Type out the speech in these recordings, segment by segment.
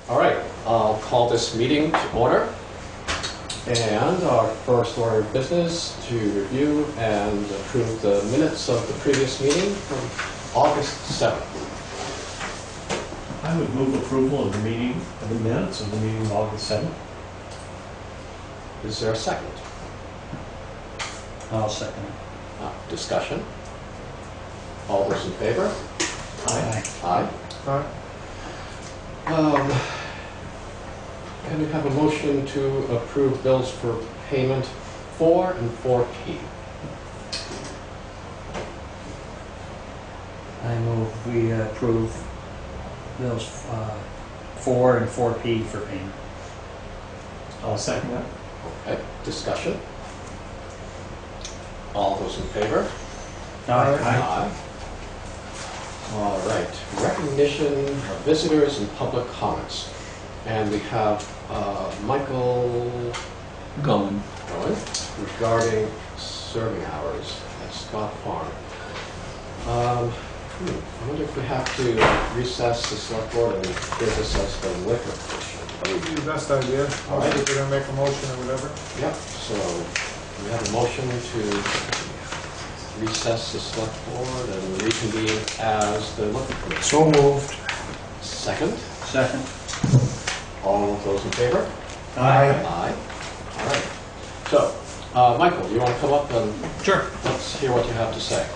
All right, I'll call this meeting to order. And our first order of business to review and approve the minutes of the previous meeting from August 7th. I would move approval of the meeting, of the minutes of the meeting of August 7th. Is there a second? I'll second it. Discussion? All those in favor? Aye. Aye. Aye. Can we have a motion to approve bills for payment 4 and 4P? I move we approve bills 4 and 4P for payment. I'll second that. Okay, discussion? All those in favor? Aye. All right, recognition of visitors and public comments. And we have Michael Going. regarding serving hours at Scott Farm. I wonder if we have to recess the select board and give this as the liquor commission. That would be the best idea. All right. If we're gonna make a motion or whatever. Yep, so we have a motion to recess the select board and reconvene as the liquor commission. So moved. Second, Second. all of those in favor? Aye. Aye. All right. So, Michael, you want to come up and Sure. let's hear what you have to say.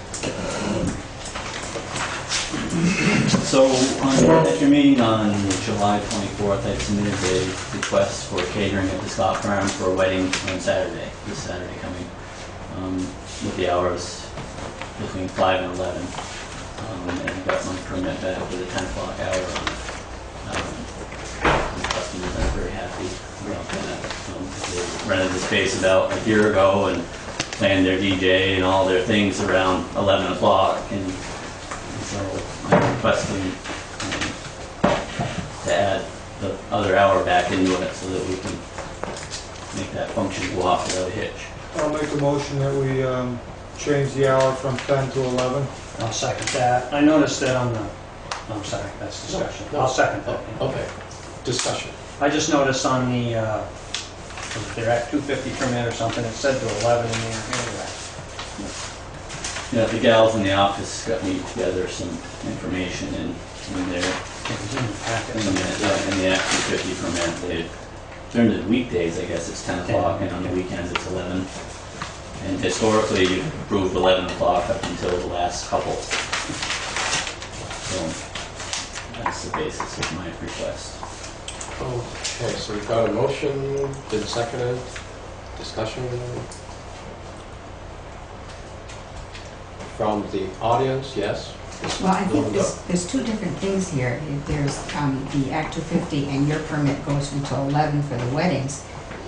So, at your meeting on July 24th, I submitted a request for catering at the Scott Farm for a wedding on Saturday, this Saturday coming, with the hours between 5 and 11. And I got my permit back with a 10 o'clock hour on it. The customers are very happy about that. They rented the space about a year ago and planned their DJ and all their things around 11 o'clock. And so I'm requesting to add the other hour back into it so that we can make that function go off without a hitch. I'll make a motion that we change the hour from 10 to 11. I'll second that. I noticed that on the, I'm sorry, that's discussion. No. I'll second that. Okay, discussion. I just noticed on the, was it their Act 250 permit or something, it said to 11 in there anyway. Yeah, the gals in the office got me together some information and in there. It was in the packet. In the Act 250 permit, during the weekdays, I guess it's 10 o'clock, and on the weekends it's 11. And historically, you've approved 11 o'clock up until the last couple. So that's the basis of my request. Okay, so we've got a motion, been seconded, discussion from the audience, yes? Well, I think there's two different things here. There's the Act 250 and your permit goes until 11 for the weddings,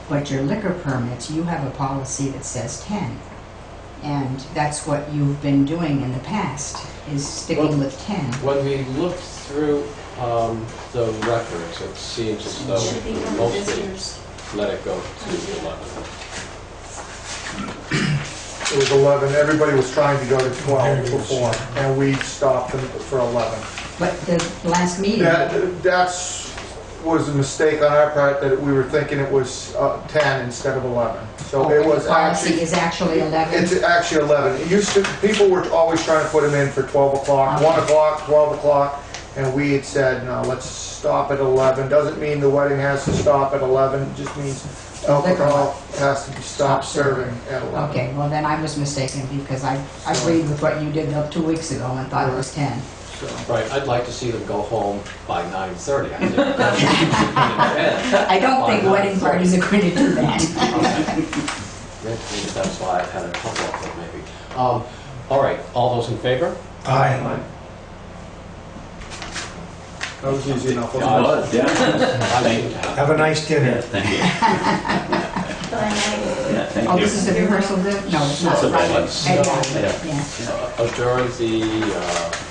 but your liquor permits, you have a policy that says 10. And that's what you've been doing in the past, is sticking with 10. When we look through the records, it seems as though we mostly let it go to 11. It was 11. Everybody was trying to go to 12 before, and we stopped them for 11. But the last meeting... That's was a mistake on our part, that we were thinking it was 10 instead of 11. So it was the policy actually... is actually 11? It's actually 11. It used to, people were always trying to put them in for 12 o'clock, 1 o'clock, 12 o'clock, and we had said, no, let's stop at 11. Doesn't mean the wedding has to stop at 11, it just means liquor. Alcohol has to be stopped serving at 11. Okay, well then I was mistaken because I agreed with what you did 2 weeks ago and thought it was 10. So, Right, I'd like to see them go home by 9:30. I don't think wedding parties are going to do that. Maybe that's why I've had a couple of them, maybe. All right, all those in favor? Aye. that was easy enough. Yeah, wasn't it? Yeah. I seem to have. Have a nice dinner. Thank you. Yeah, thank Oh, you. this is a rehearsal then? No, it's not. That's okay. Right. Yeah. Yeah. Adjourn the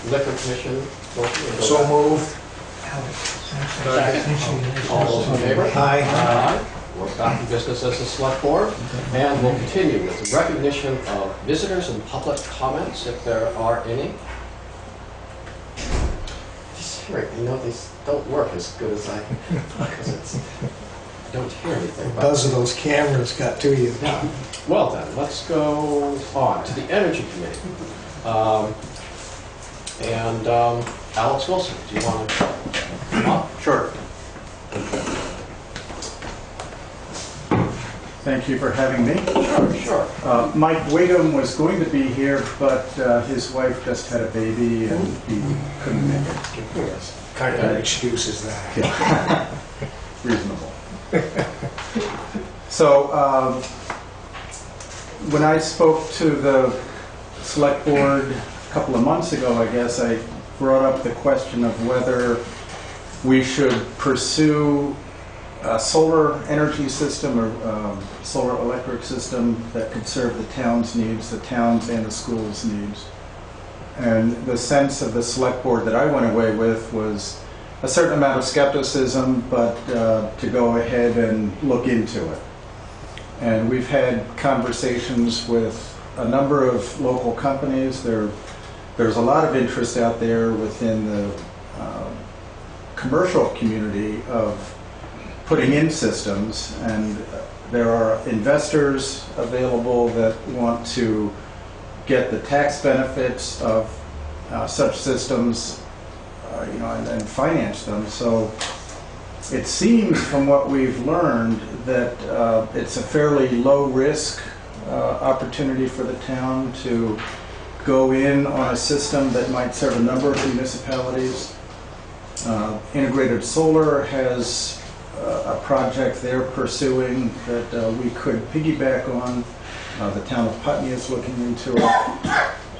liquor commission. motion. So moved. All those in favor? Aye. Aye. We're back in business as a select board, and we'll continue with the recognition of visitors and public comments, if there are any. Just hear it, these don't work as good as I, because I don't hear anything. but- Buzz of those cameras got to you. Yeah. Well then, let's go on to the Energy Committee. Alex Wilson, do you want to come up? Sure. Thank you for having me. Sure. Mike Wiggum was going to be here, but his wife just had a baby and he couldn't make it. Kind of an excuse is that. Reasonable. So, when I spoke to the select board a couple of months ago, I guess, I brought up the question of whether we should pursue a solar energy system or solar electric system that could serve the town's needs, the town's and the school's needs. And the sense of the select board that I went away with was a certain amount of skepticism, but to go ahead and look into it. And we've had conversations with a number of local companies. There's a lot of interest out there within the commercial community of putting in systems, and there are investors available that want to get the tax benefits of such systems, and finance them. So it seems from what we've learned that it's a fairly low risk opportunity for the town to go in on a system that might serve a number of municipalities. Integrated Solar has a project they're pursuing that we could piggyback on. The town of Putney is looking into it.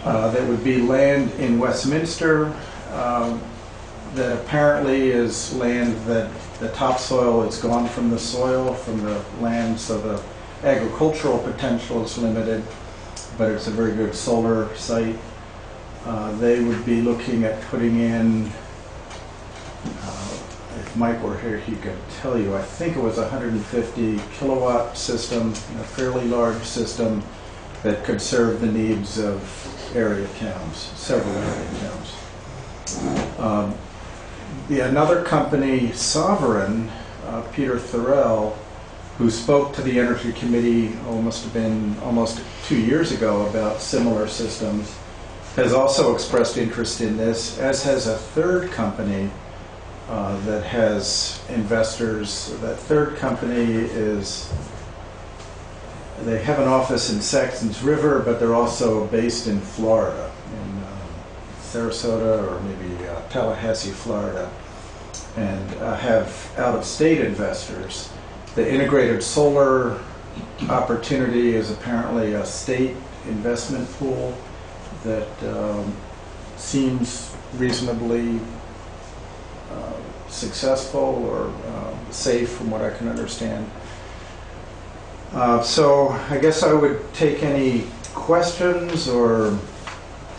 That would be land in Westminster that apparently is land that the topsoil is gone from the soil, from the land, so the agricultural potential is limited, but it's a very good solar site. They would be looking at putting in, if Mike were here, he could tell you, I think it was a 150 kilowatt system, a fairly large system that could serve the needs of area towns, several area towns. Another company, Sovereign, Peter Thorell, who spoke to the Energy Committee, must have been almost 2 years ago, about similar systems, has also expressed interest in this, as has a third company that has investors. That third company they have an office in Saxons River, but they're also based in Florida, in Sarasota or maybe Tallahassee, Florida, and have out-of-state investors. The integrated solar opportunity is apparently a state investment pool that seems reasonably successful or safe from what I can understand. So I guess I would take any questions or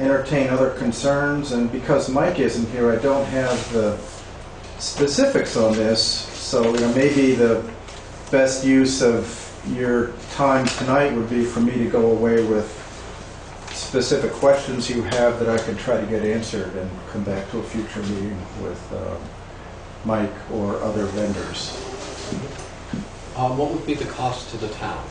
entertain other concerns, and because Mike isn't here, I don't have the specifics on this, so maybe the best use of your time tonight would be for me to go away with specific questions you have that I could try to get answered and come back to a future meeting with Mike or other vendors. What would be the cost to the town?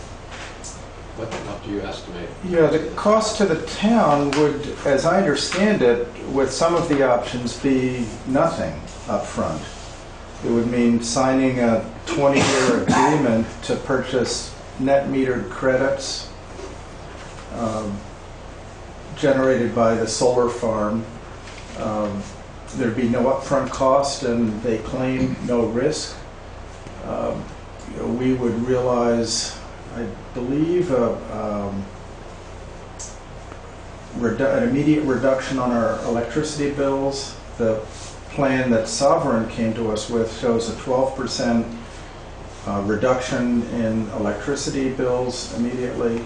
What do you estimate? Yeah, the cost to the town would, as I understand it, with some of the options, be nothing up front. It would mean signing a 20-year agreement to purchase net metered credits generated by the solar farm. There'd be no upfront cost, and they claim no risk. We would realize, I believe, an immediate reduction on our electricity bills. The plan that Sovereign came to us with shows a 12% reduction in electricity bills immediately.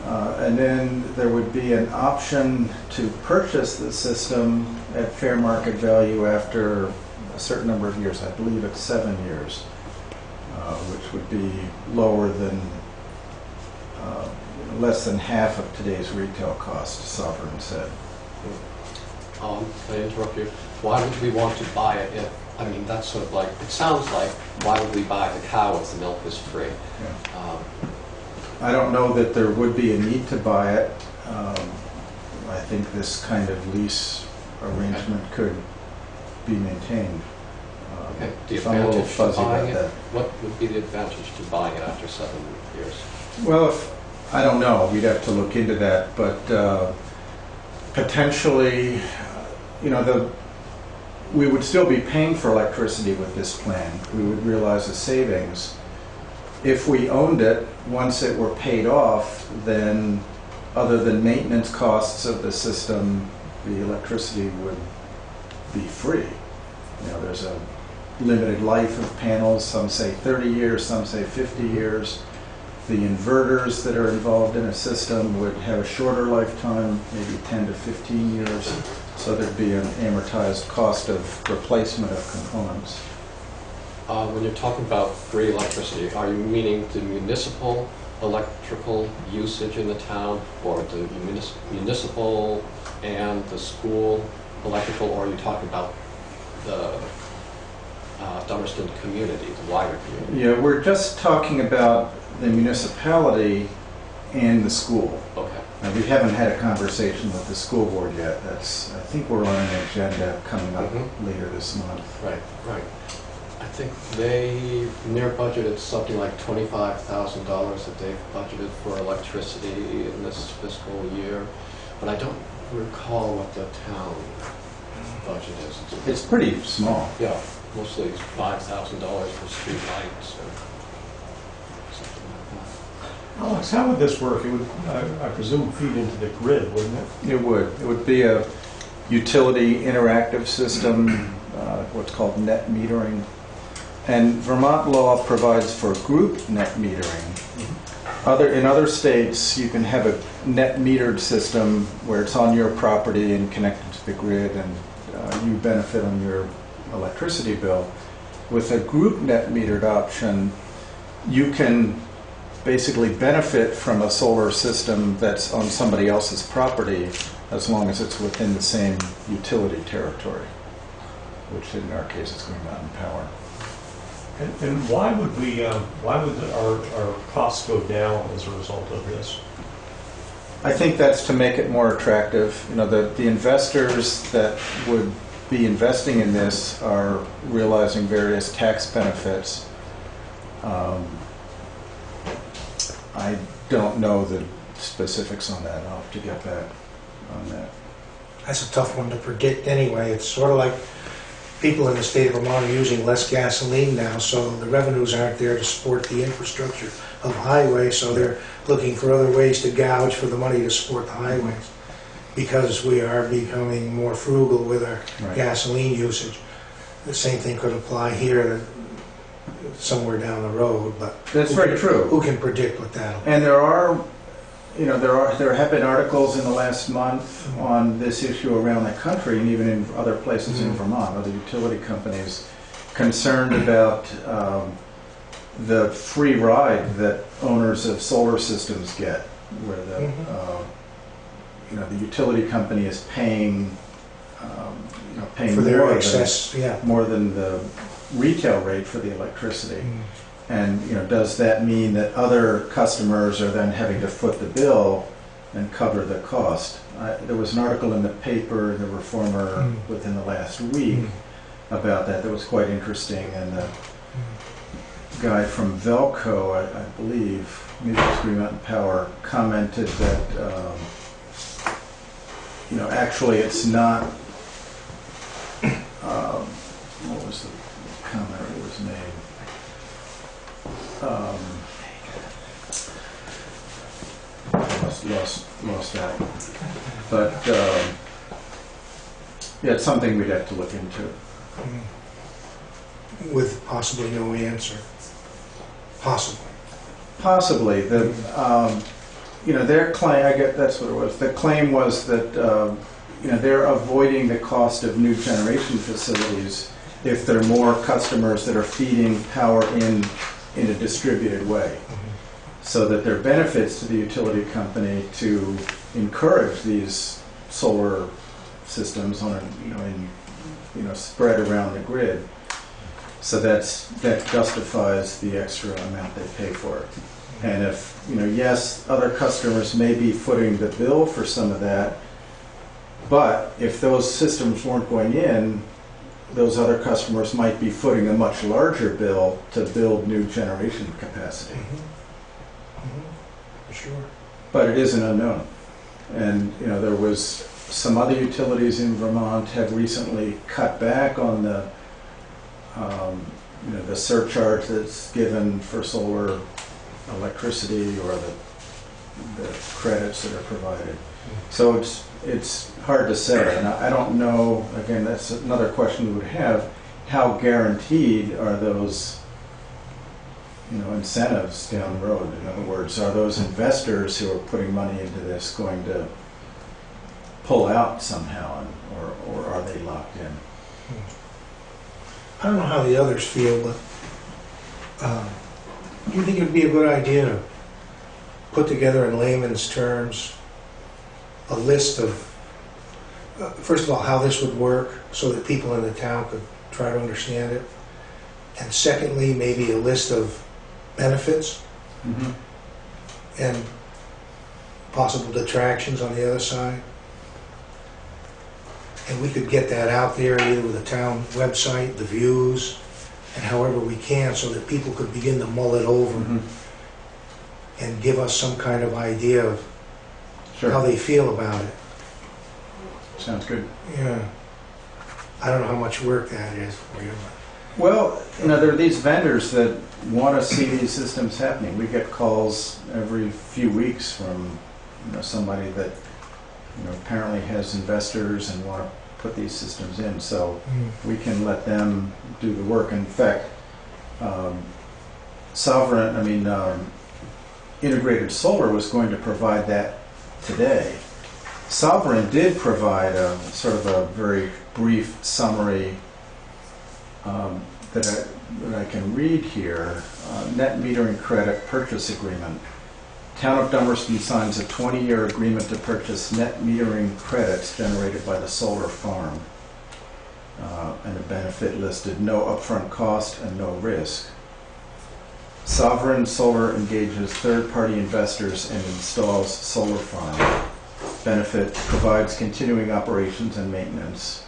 And then there would be an option to purchase the system at fair market value after a certain number of years. I believe it's 7 years, which would be lower than, less than half of today's retail cost, Sovereign said. Can I interrupt you? Why would we want to buy it if, I mean, that's sort of like, it sounds like, why would we buy the cow if the milk is free? Yeah. I don't know that there would be a need to buy it. I think this kind of lease arrangement could be maintained. Okay. The I'm a little advantage to fuzzy buying about it, that. what would be the advantage to buying it after 7 years? Well, I don't know. We'd have to look into that, but potentially, we would still be paying for electricity with this plan. We would realize the savings. If we owned it, once it were paid off, then other than maintenance costs of the system, the electricity would be free. There's a limited life of panels. Some say 30 years, some say 50 years. The inverters that are involved in a system would have a shorter lifetime, maybe 10 to 15 years. So there'd be an amortized cost of replacement of components. When you're talking about free electricity, are you meaning the municipal electrical usage in the town, or the municipal and the school electrical, or are you talking about the Dummerston community, the wider community? Yeah, we're just talking about the municipality and the school. Okay. Now, we haven't had a conversation with the school board yet. I think we're on an agenda coming up later this month. Right, right. I think in their budget, it's something like $25,000 that they've budgeted for electricity in this fiscal year, but I don't recall what the town budget is. It's pretty small. Yeah, mostly it's $5,000 for street lights or something like that. Alex, how would this work? It would, I presume, feed into the grid, wouldn't it? It would. It would be a utility interactive system, what's called net metering. And Vermont law provides for group net metering. In other states, you can have a net metered system where it's on your property and connected to the grid, and you benefit on your electricity bill. With a group net metered option, you can basically benefit from a solar system that's on somebody else's property as long as it's within the same utility territory, which in our case is Green Mountain Power. And why would our costs go down as a result of this? I think that's to make it more attractive. The investors that would be investing in this are realizing various tax benefits. I don't know the specifics on that. I'll have to get back on that. That's a tough one to predict anyway. It's sort of like people in the state of Vermont are using less gasoline now, so the revenues aren't there to support the infrastructure of the highway, so they're looking for other ways to gouge for the money to support the highways because we are becoming more frugal with our gasoline usage. The same thing could apply here somewhere down the road, but that's very true. Who can predict what that'll be? And there have been articles in the last month on this issue around the country, and even in other places in Vermont, other utility companies concerned about the free ride that owners of solar systems get, where the utility company is paying for their excess, more than the retail rate for the electricity. And does that mean that other customers are then having to foot the bill and cover the cost? There was an article in the paper, the Reformer, within the last week, about that was quite interesting, and the guy from Velco, I believe, maybe it was Green Mountain Power, commented that actually it's not. What was the comment that was made? Lost that. But yeah, it's something we'd have to look into. With possibly no answer. Possibly. Possibly. Their claim, I get that's what it was. The claim was that they're avoiding the cost of new generation facilities if there are more customers that are feeding power in a distributed way. So that there are benefits to the utility company to encourage these solar systems on spread around the grid. So that justifies the extra amount they pay for it. And if yes, other customers may be footing the bill for some of that, but if those systems weren't going in, those other customers might be footing a much larger bill to build new generation capacity. Sure. But it is an unknown. And there was some other utilities in Vermont have recently cut back on the surcharge that's given for solar electricity or the credits that are provided. So it's hard to say, and I don't know. Again, that's another question we would have: how guaranteed are those incentives down the road? In other words, are those investors who are putting money into this going to pull out somehow, or are they locked in? I don't know how the others feel, but do you think it would be a good idea to put together in layman's terms a list of, first of all, how this would work so that people in the town could try to understand it? And secondly, maybe a list of benefits and possible detractions on the other side? And we could get that out there either with the town website, the views, and however we can, so that people could begin to mull it over and give us some kind of idea of how they feel about it. Sounds good. Yeah. I don't know how much work that is for you. Well, there are these vendors that want to see these systems happening. We get calls every few weeks from somebody that apparently has investors and want to put these systems in. So we can let them do the work. In fact, Integrated Solar was going to provide that today. Sovereign did provide a sort of a very brief summary that I can read here. Net metering credit purchase agreement. Town of Dummerston signs a 20-year agreement to purchase net metering credits generated by the solar farm. And the benefit listed: no upfront cost and no risk. Sovereign Solar engages third-party investors and installs solar farm. Benefit: provides continuing operations and maintenance.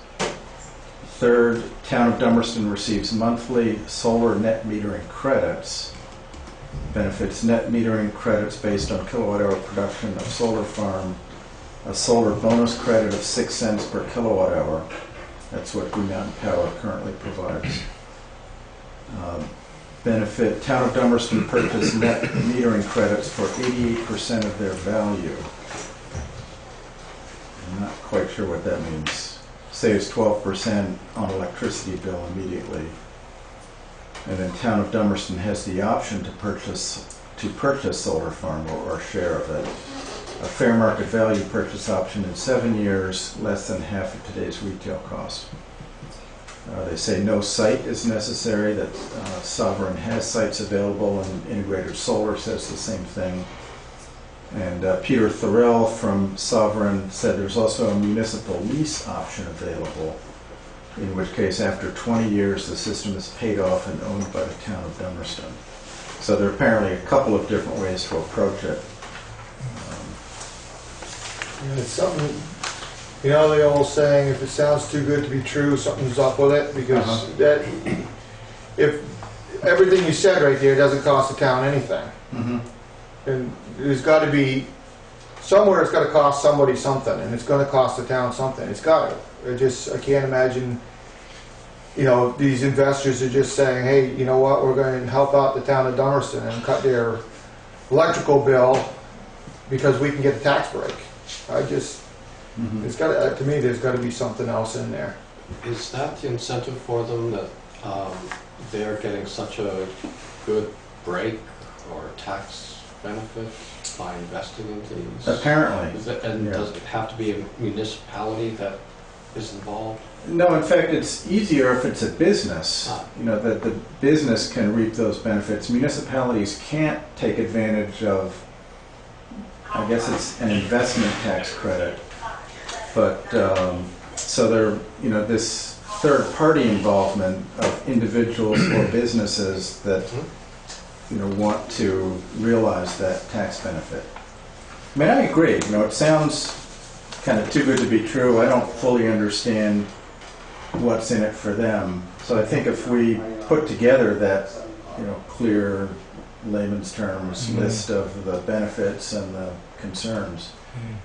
Third, Town of Dummerston receives monthly solar net metering credits. Benefits: net metering credits based on kilowatt-hour production of solar farm. A solar bonus credit of 6 cents per kilowatt-hour. That's what Green Mountain Power currently provides. Benefit: Town of Dummerston purchased net metering credits for 88% of their value. I'm not quite sure what that means. Saves 12% on electricity bill immediately. And then Town of Dummerston has the option to purchase solar farm or share of it. A fair market value purchase option in 7 years, less than half of today's retail cost. They say no site is necessary, that Sovereign has sites available, and Integrated Solar says the same thing. And Peter Thorell from Sovereign said there's also a municipal lease option available, in which case after 20 years the system is paid off and owned by the Town of Dummerston. So there are apparently a couple of different ways to approach it. It's something You know the old saying, if it sounds too good to be true, something's up with it, because that, if everything you said right there doesn't cost the town anything. Mhm. And there's gotta be, somewhere it's gotta cost somebody something, and it's gonna cost the town something, it's gotta. I can't imagine, you know, these investors are just saying, hey, you know what, we're gonna help out the town of Dummerston and cut their electrical bill because we can get a tax break. It's gotta, to me, there's gotta be something else in there. Is that the incentive for them, that they're getting such a good break or tax benefit by investing in these? Apparently. And yeah. does it have to be a municipality that is involved? No, in fact, it's easier if it's a business. You know, that the business can reap those benefits. Municipalities can't take advantage of, I guess it's an investment tax credit. But, so there, you know, this third-party involvement of individuals or businesses that, you know, want to realize that tax benefit. I mean, I agree, you know, it sounds kind of too good to be true. I don't fully understand what's in it for them. So I think if we put together that, you know, clear layman's terms list of the benefits and the concerns.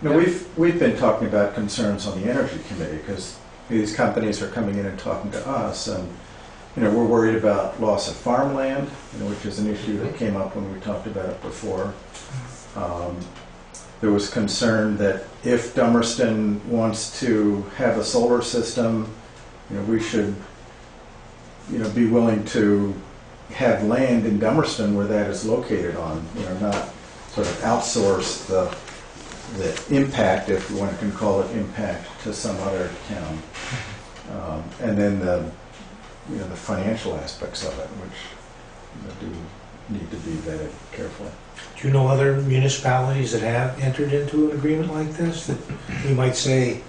You know, we've been talking about concerns on the Energy Committee because these companies are coming in and talking to us, and you know, we're worried about loss of farmland, you know, which is an issue that came up when we talked about it before. There was concern that if Dummerston wants to have a solar system, you know, we should, you know, be willing to have land in Dummerston where that is located on, you know, not sort of outsource the impact, if one can call it impact, to some other town. And then the, you know, the financial aspects of it, which, you know, do need to be vetted carefully. Do you know other municipalities that have entered into an agreement like this, that we might say,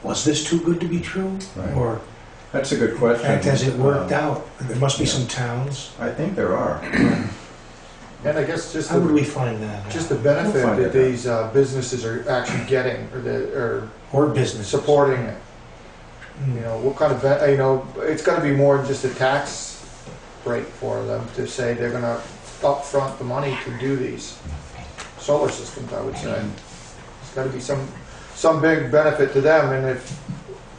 was this too good to be true? Right. Or, That's a good in question. fact, has it worked out? There must be some towns. I think there are. And I guess just How would we the, find that out? just the benefit We'll find that it out. these businesses are actually getting, or that are Or business. supporting it. You know, what kind of, you know, it's gotta be more than just a tax break for them to say they're gonna upfront the money to do these solar systems, I would say. It's gotta be some big benefit to them, and if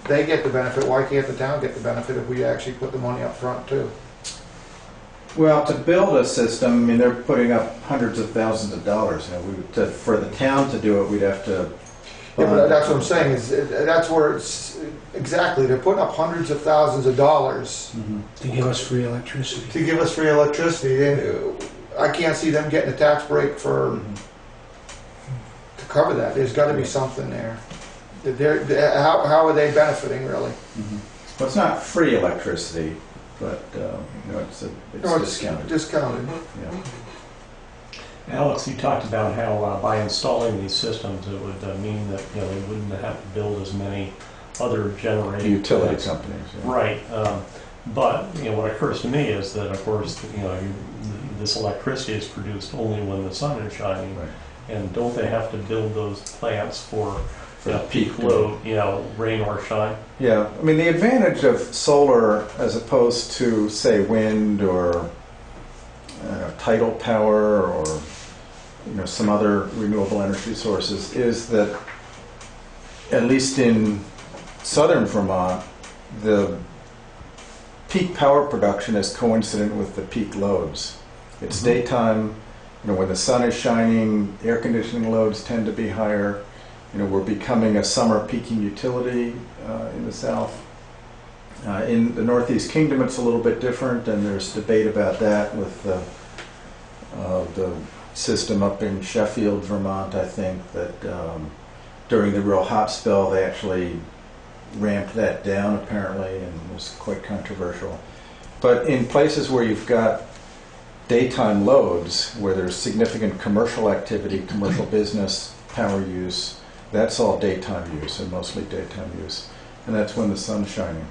they get the benefit, why can't the town get the benefit if we actually put the money up front too? Well, to build a system, I mean, they're putting up hundreds of thousands of dollars. You know, for the town to do it, we'd have to. Yeah, but that's what I'm saying, is that's where it's, exactly, they're putting up hundreds of thousands of dollars To give us free electricity. to give us free electricity, and I can't see them getting a tax break for, to cover that. There's gotta be something there. How are they benefiting, really? Well, it's not free electricity, but you know, it's No, discounted. Discounted. Yeah. Alex, you talked about how by installing these systems, it would mean that, you know, they wouldn't have to build as many other generating Utility plants. companies. Yeah. Right, but, you know, what occurs to me is that, of course, you know, this electricity is produced only when the sun is shining. Right. And don't they have to build those plants for peak load, you know, rain or shine? Yeah, I mean, the advantage of solar as opposed to, say, wind or tidal power or, you know, some other renewable energy sources is that, at least in southern Vermont, the peak power production is coincident with the peak loads. It's daytime, you know, when the sun is shining, air conditioning loads tend to be higher. You know, we're becoming a summer peaking utility in the south. In the Northeast Kingdom, it's a little bit different, and there's debate about that with the system up in Sheffield, Vermont. I think that during the real hot spell, they actually ramped that down, apparently, and it was quite controversial. But in places where you've got daytime loads, where there's significant commercial activity, commercial business, power use, that's all daytime use, and mostly daytime use. And that's when the sun's shining.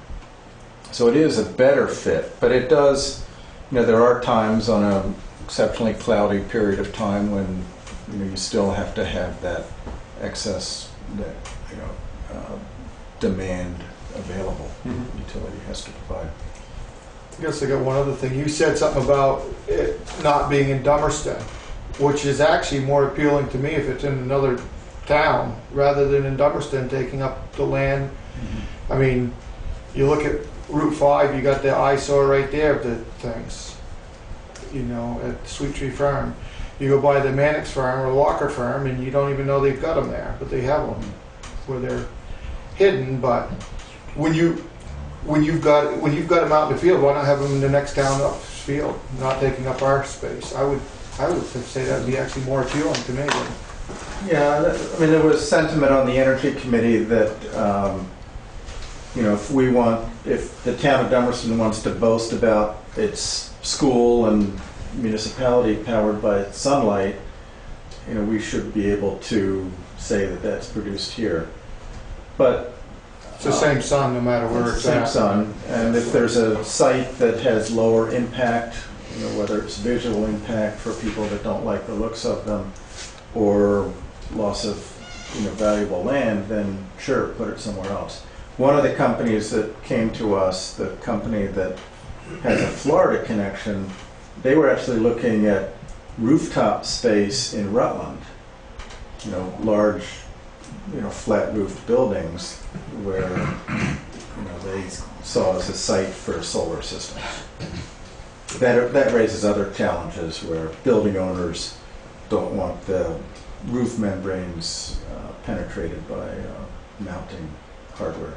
So it is a better fit, but it does, you know, there are times on an exceptionally cloudy period of time when, you know, you still have to have that excess, that, you know, demand available. Mhm. Utility has to provide. I guess I got one other thing. You said something about it not being in Dummerston, which is actually more appealing to me if it's in another town rather than in Dummerston taking up the land. I mean, you look at Route 5, you got the eyesore right there of the things, you know, at Sweet Tree Farm. You go by the Mannix Farm or Walker Farm and you don't even know they've got them there, but they have them where they're hidden. But when you've got them out in the field, why not have them in the next town upfield, not taking up our space? I would say that would be actually more appealing to me. Yeah, I mean, there was sentiment on the Energy Committee that, you know, if the town of Dummerston wants to boast about its school and municipality powered by sunlight, you know, we should be able to say that that's produced here. But It's the same sun no matter where it's same at. sun, and if there's a site that has lower impact, you know, whether it's visual impact for people that don't like the looks of them, or loss of, you know, valuable land, then sure, put it somewhere else. One of the companies that came to us, the company that has a Florida connection, they were actually looking at rooftop space in Rutland, you know, large, you know, flat roofed buildings where, you know, they saw as a site for solar systems. That raises other challenges where building owners don't want the roof membranes penetrated by mounting hardware.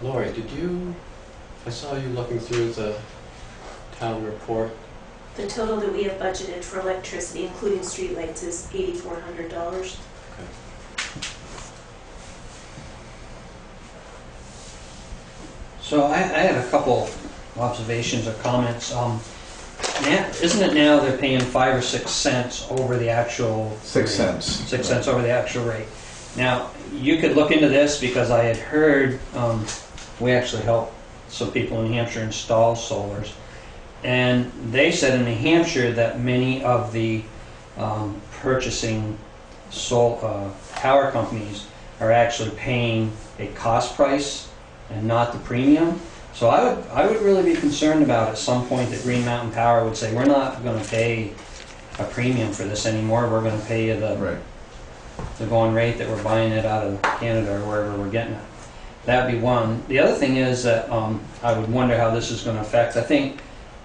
Lori, I saw you looking through the town report. The total that we have budgeted for electricity, including streetlights, is $8,400. So I had a couple observations or comments. Isn't it now they're paying 5 or 6 cents over the actual 6 cents. 6 cents over the actual rate? Now you could look into this because I had heard we actually helped some people in New Hampshire install solars, and they said in New Hampshire that many of the purchasing power companies are actually paying a cost price and not the premium. So I would really be concerned about at some point that Green Mountain Power would say, we're not going to pay a premium for this anymore. We're going to pay you the going rate that we're buying it out of Canada or wherever we're getting it. That would be one. The other thing is that I would wonder how this is going to affect. I think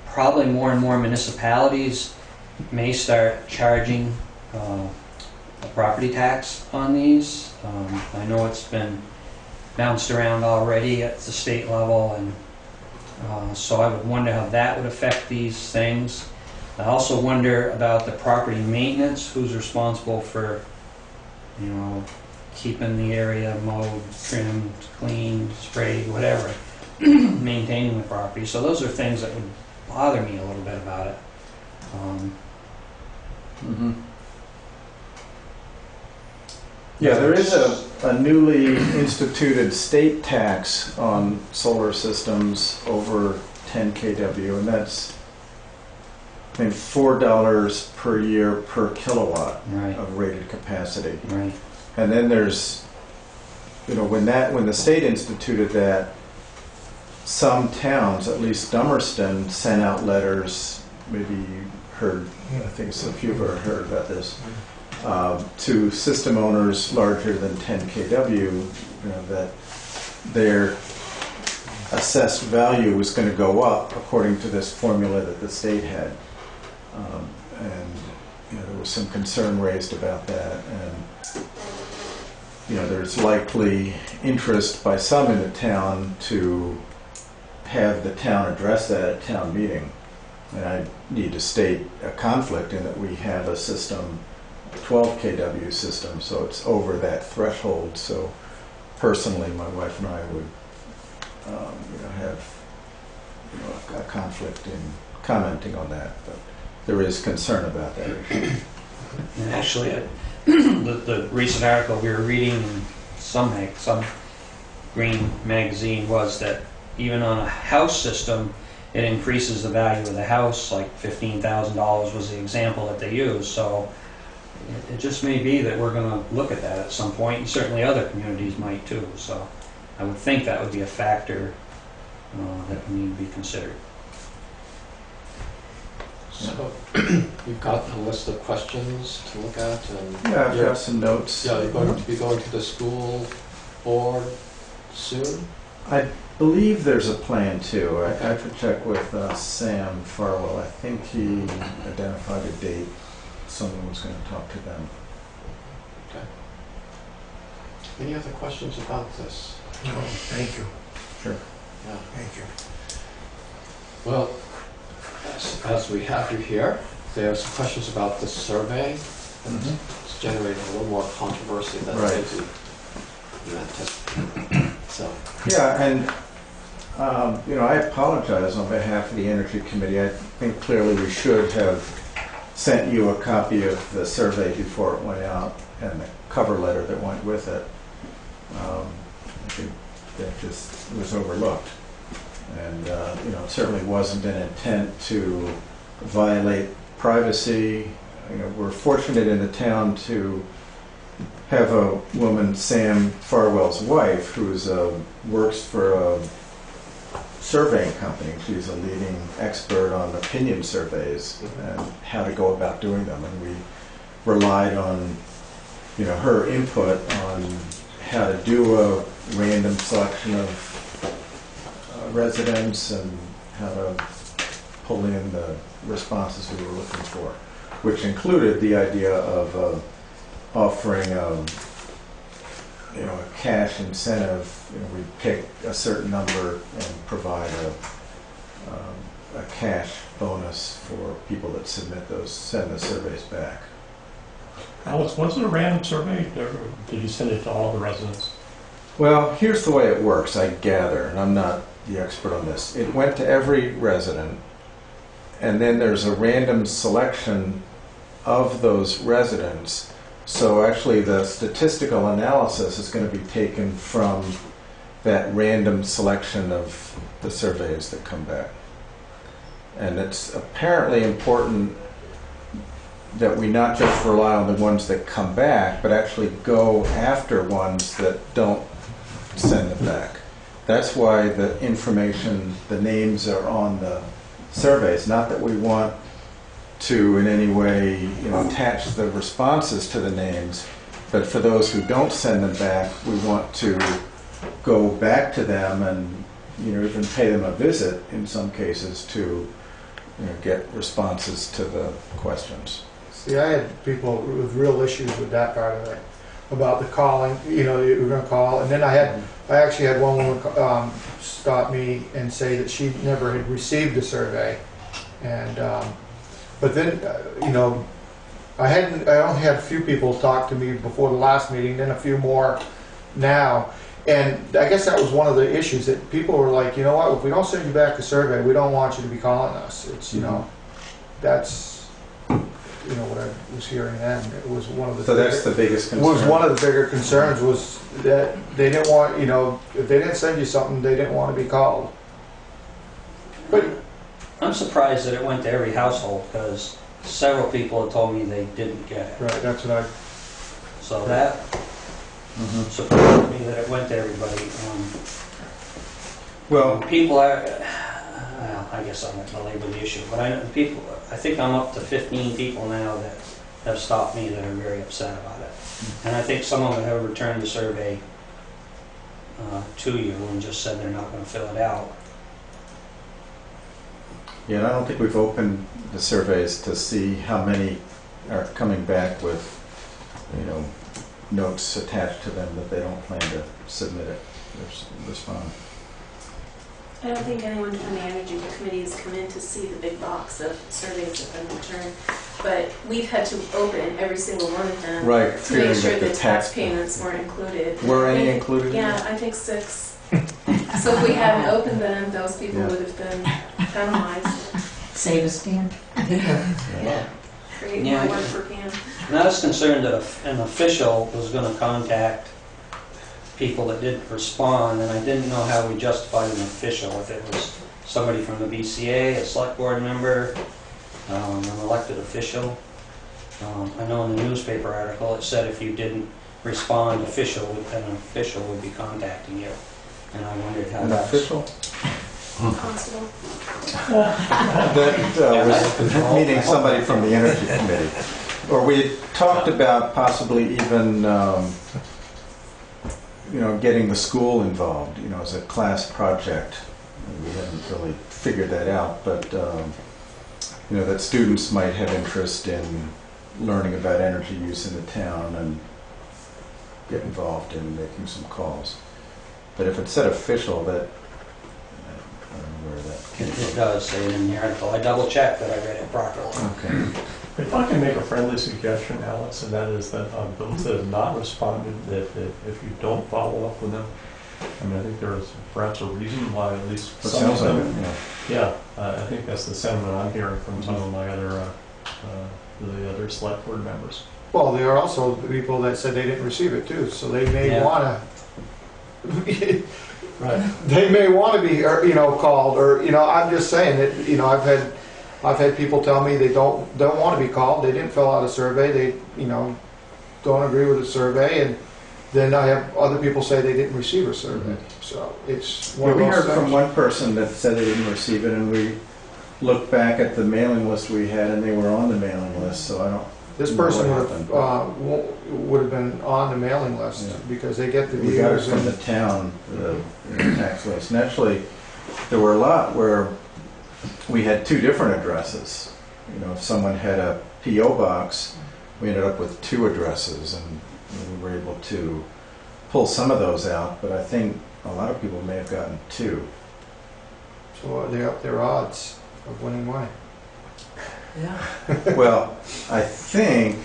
probably more and more municipalities may start charging a property tax on these. I know it's been bounced around already at the state level, and so I would wonder how that would affect these things. I also wonder about the property maintenance. Who's responsible for, you know, keeping the area mowed, trimmed, cleaned, sprayed, whatever, maintaining the property. So those are things that would bother me a little bit about it. Yeah, there is a newly instituted state tax on solar systems over 10 kW, and that's, I think, $4 per year per kilowatt of rated capacity. Right. And then there's, you know, when the state instituted that, some towns, at least Dummerston, sent out letters. Maybe you heard, I think a few have heard about this. To system owners larger than 10 kW, you know, that their assessed value was going to go up according to this formula that the state had. And you know, there was some concern raised about that. And you know, there's likely interest by some in the town to have the town address that at town meeting. And I need to state a conflict in that we have a system, 12 kW system, so it's over that threshold. So personally, my wife and I would you know, have, you know, a conflict in commenting on that, but there is concern about that issue. And actually, the recent article we were reading in some green magazine was that even on a house system, it increases the value of the house, like $15,000 was the example that they used. So it just may be that we're gonna look at that at some point, and certainly other communities might too, so I would think that would be a factor that would need to be considered. So, you've got a list of questions to look at, and Yeah, I've got some notes. yeah, you're going to be going to the school board soon? I believe there's a plan too. I have to check with Sam Farwell. I think he identified a date. Someone was going to talk to them. Any other questions about this? No, thank you, Sure. Yeah. thank you. Well, as we have you here, there's questions about the survey. And it's generating a little more controversy than Right. maybe you anticipated. So, Yeah, and I apologize on behalf of the Energy Committee. I think clearly we should have sent you a copy of the survey before it went out and the cover letter that went with it. I think that just was overlooked. And, it certainly wasn't an intent to violate privacy. We're fortunate in the town to have a woman, Sam Farwell's wife, who's works for a surveying company. She's a leading expert on opinion surveys and how to go about doing them. And we relied on, her input on how to do a random selection of residents and how to pull in the responses we were looking for, which included the idea of offering a cash incentive. We pick a certain number and provide a cash bonus for people that send the surveys back. Alex, was it a random survey, or did you send it to all the residents? Well, here's the way it works, I gather, and I'm not the expert on this. It went to every resident, and then there's a random selection of those residents. So actually the statistical analysis is going to be taken from that random selection of the surveys that come back. And it's apparently important that we not just rely on the ones that come back, but actually go after ones that don't send them back. That's why the information, the names are on the surveys. Not that we want to in any way attach the responses to the names, but for those who don't send them back, we want to go back to them and even pay them a visit in some cases to get responses to the questions. See, I had people with real issues with that part of it, about the calling, you were gonna call, and then I actually had one woman stop me and say that she never had received the survey, and, but then, I only had a few people talk to me before the last meeting, then a few more now, and I guess that was one of the issues, that people were like, you know what, if we don't send you back a survey, we don't want you to be calling us. It's, that's, what I was hearing then. It was one of the... So that's the biggest concern? Was one of the bigger concerns was that they didn't want, if they didn't send you something, they didn't want to be called. But I'm surprised that it went to every household, because several people have told me they didn't get it. right, that's what I... So that surprised me that it went to everybody. Well, People are, I guess I won't belabor the issue, but I think I'm up to 15 people now that have stopped me that are very upset about it. And I think some of them have returned the survey to you and just said they're not going to fill it out. yeah, and I don't think we've opened the surveys to see how many are coming back with, notes attached to them that they don't plan to submit it, or respond. I don't think anyone from the Energy Committee has come in to see the big box of surveys that have been returned, but we've had to open every single one of them Right, to fearing make sure that the the tax payments weren't included. Were any included? Yeah, I think 6. So if we hadn't opened them, those people Yeah. would have been penalized. Save a stand. Yeah. Create Yeah. more work for Pam. And I was concerned that an official was going to contact people that didn't respond, and I didn't know how we justified an official, if it was somebody from the BCA, a select board member, an elected official. I know in the newspaper article, it said if you didn't respond, an official would be contacting you. And I wondered how An that's... official? Constable. That was meeting somebody from the Energy Committee. Or we had talked about possibly even, getting the school involved, as a class project. And we haven't really figured that out, but, that students might have interest in learning about energy use in the town and get involved in making some calls. But if it said official, that, I don't know where that came It from. does say it in the article. I double checked that I read it properly. Okay. If I can make a friendly suggestion, Alex, and that is that those that have not responded, that if you don't follow up with them, I mean, I think there's perhaps a reason why at least That some of sounds like them. it, yeah. Yeah, I think that's the sentiment I'm hearing from some of my other, the other select board members. Well, there are also people that said they didn't receive it too, so they may Yeah. wanna, Right. they may wanna be, called, or, I'm just saying that, I've had people tell me they don't wanna be called, they didn't fill out a survey, they, don't agree with the survey, and then I have other people say they didn't receive a survey, so it's one Yeah, of we those heard from things. one person that said they didn't receive it, and we looked back at the mailing list we had, and they were on the mailing list, so I don't. This know person what would have been on the mailing list, Yeah. because they get the We got it views from the and, town, the tax list, and actually, there were a lot where we had two different addresses. If someone had a P.O. box, we ended up with two addresses, and we were able to pull some of those out, but I think a lot of people may have gotten two. so they up their odds of winning money. Yeah. Well, I think,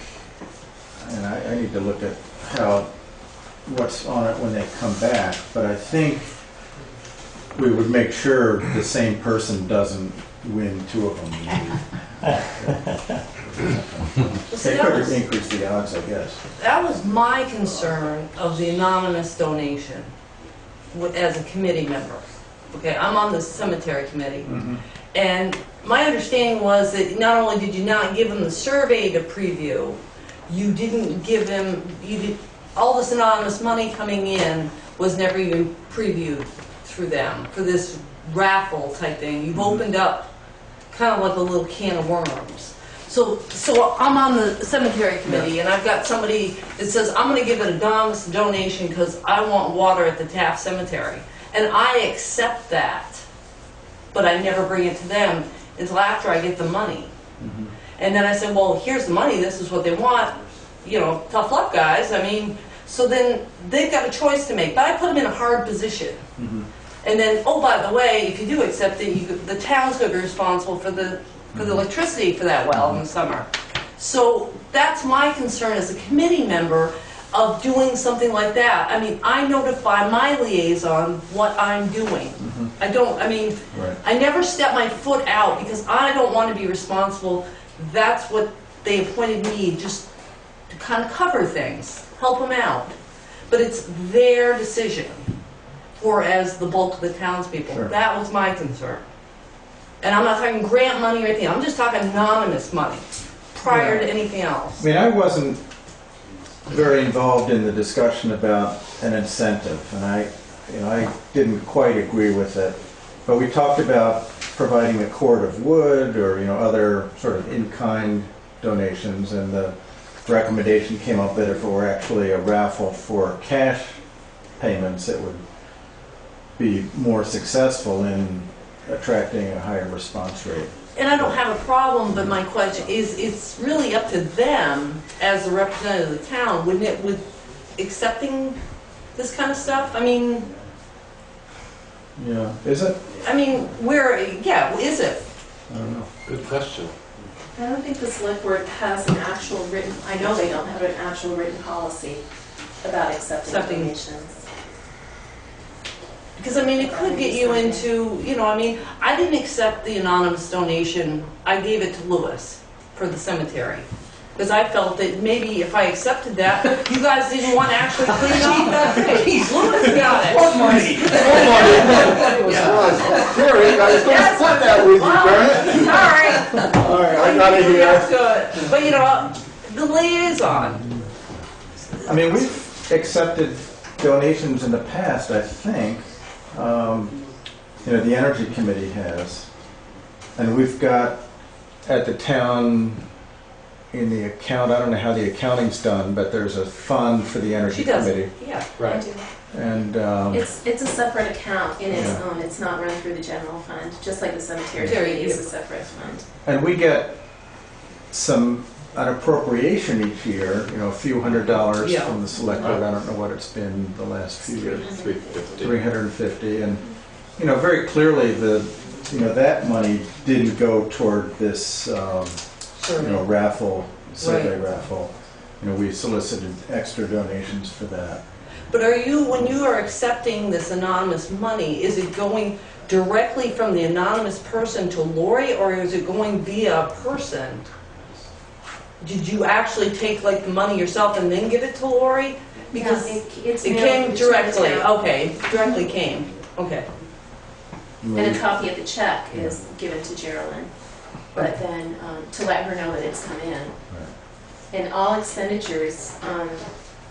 and I need to look at what's on it when they come back, but I think we would make sure the same person doesn't win two of them. They could increase the odds, I guess. That was my concern of the anonymous donation as a committee member. Okay, I'm on the cemetery committee. And my understanding was that not only did you not give him the survey to preview, you didn't give him, all this anonymous money coming in was never even previewed through them for this raffle type thing. You've opened up kind of like a little can of worms. So I'm on the cemetery committee, and I've got somebody that says, I'm going to give an anonymous donation because I want water at the Taft Cemetery. And I accept that, but I never bring it to them until after I get the money. And then I said, well, here's the money, this is what they want, tough luck, guys. I mean, so then they've got a choice to make, but I put them in a hard position. And then, oh, by the way, if you do accept it, the town's going to be responsible for the electricity for that well in the summer. So that's my concern as a committee member of doing something like that. I mean, I notify my liaison what I'm doing. Right. I never step my foot out because I don't want to be responsible. That's what they appointed me, just to kind of cover things, help them out. But it's their decision, for as the bulk of the townspeople. Sure. That was my concern. And I'm not talking grant money or anything, I'm just talking anonymous money, prior to anything else. I mean, I wasn't very involved in the discussion about an incentive, and I didn't quite agree with it. But we talked about providing a cord of wood or other sort of in-kind donations, and the recommendation came up that if it were actually a raffle for cash payments, it would be more successful in attracting a higher response rate. And I don't have a problem, but my question is, it's really up to them as the representative of the town, wouldn't it, with accepting this kind of stuff? I mean, Yeah, is it? Is it? I don't know. Good question. I don't think the select board has an actual written, I know they don't have an actual written policy about accepting donations. Because, it could get you into, I didn't accept the anonymous donation. I gave it to Lewis for the cemetery. Because I felt that maybe if I accepted that, you guys didn't want to actually clean up that thing. Lewis got it. What money? Here, I was going to split that with you, Bernard. All right. All right, I got it here. That's good. But the liaison. I mean, we've accepted donations in the past, I think. The Energy Committee has. And we've got at the town, in the account, I don't know how the accounting's done, but there's a fund for the Energy She does, Committee. yeah. I Right. do. And It's a separate account in its Yeah. own. It's not run through the general fund, just like the cemetery Cemetery, committee is yeah. a separate fund. and we get an appropriation each year, a few $100s Yeah. from the select board. I don't know what it's been the last few years. 350. 350, and very clearly that money didn't go toward this raffle, survey raffle. We solicited extra donations for that. But when you are accepting this anonymous money, is it going directly from the anonymous person to Lori, or is it going via a person? Did you actually take like the money yourself and then give it to Lori? Because It's it mailed came to the directly, town. okay, directly came, okay. And a copy of the check is given to Geraldine, but then to let her know that it's come in. And all expenditures,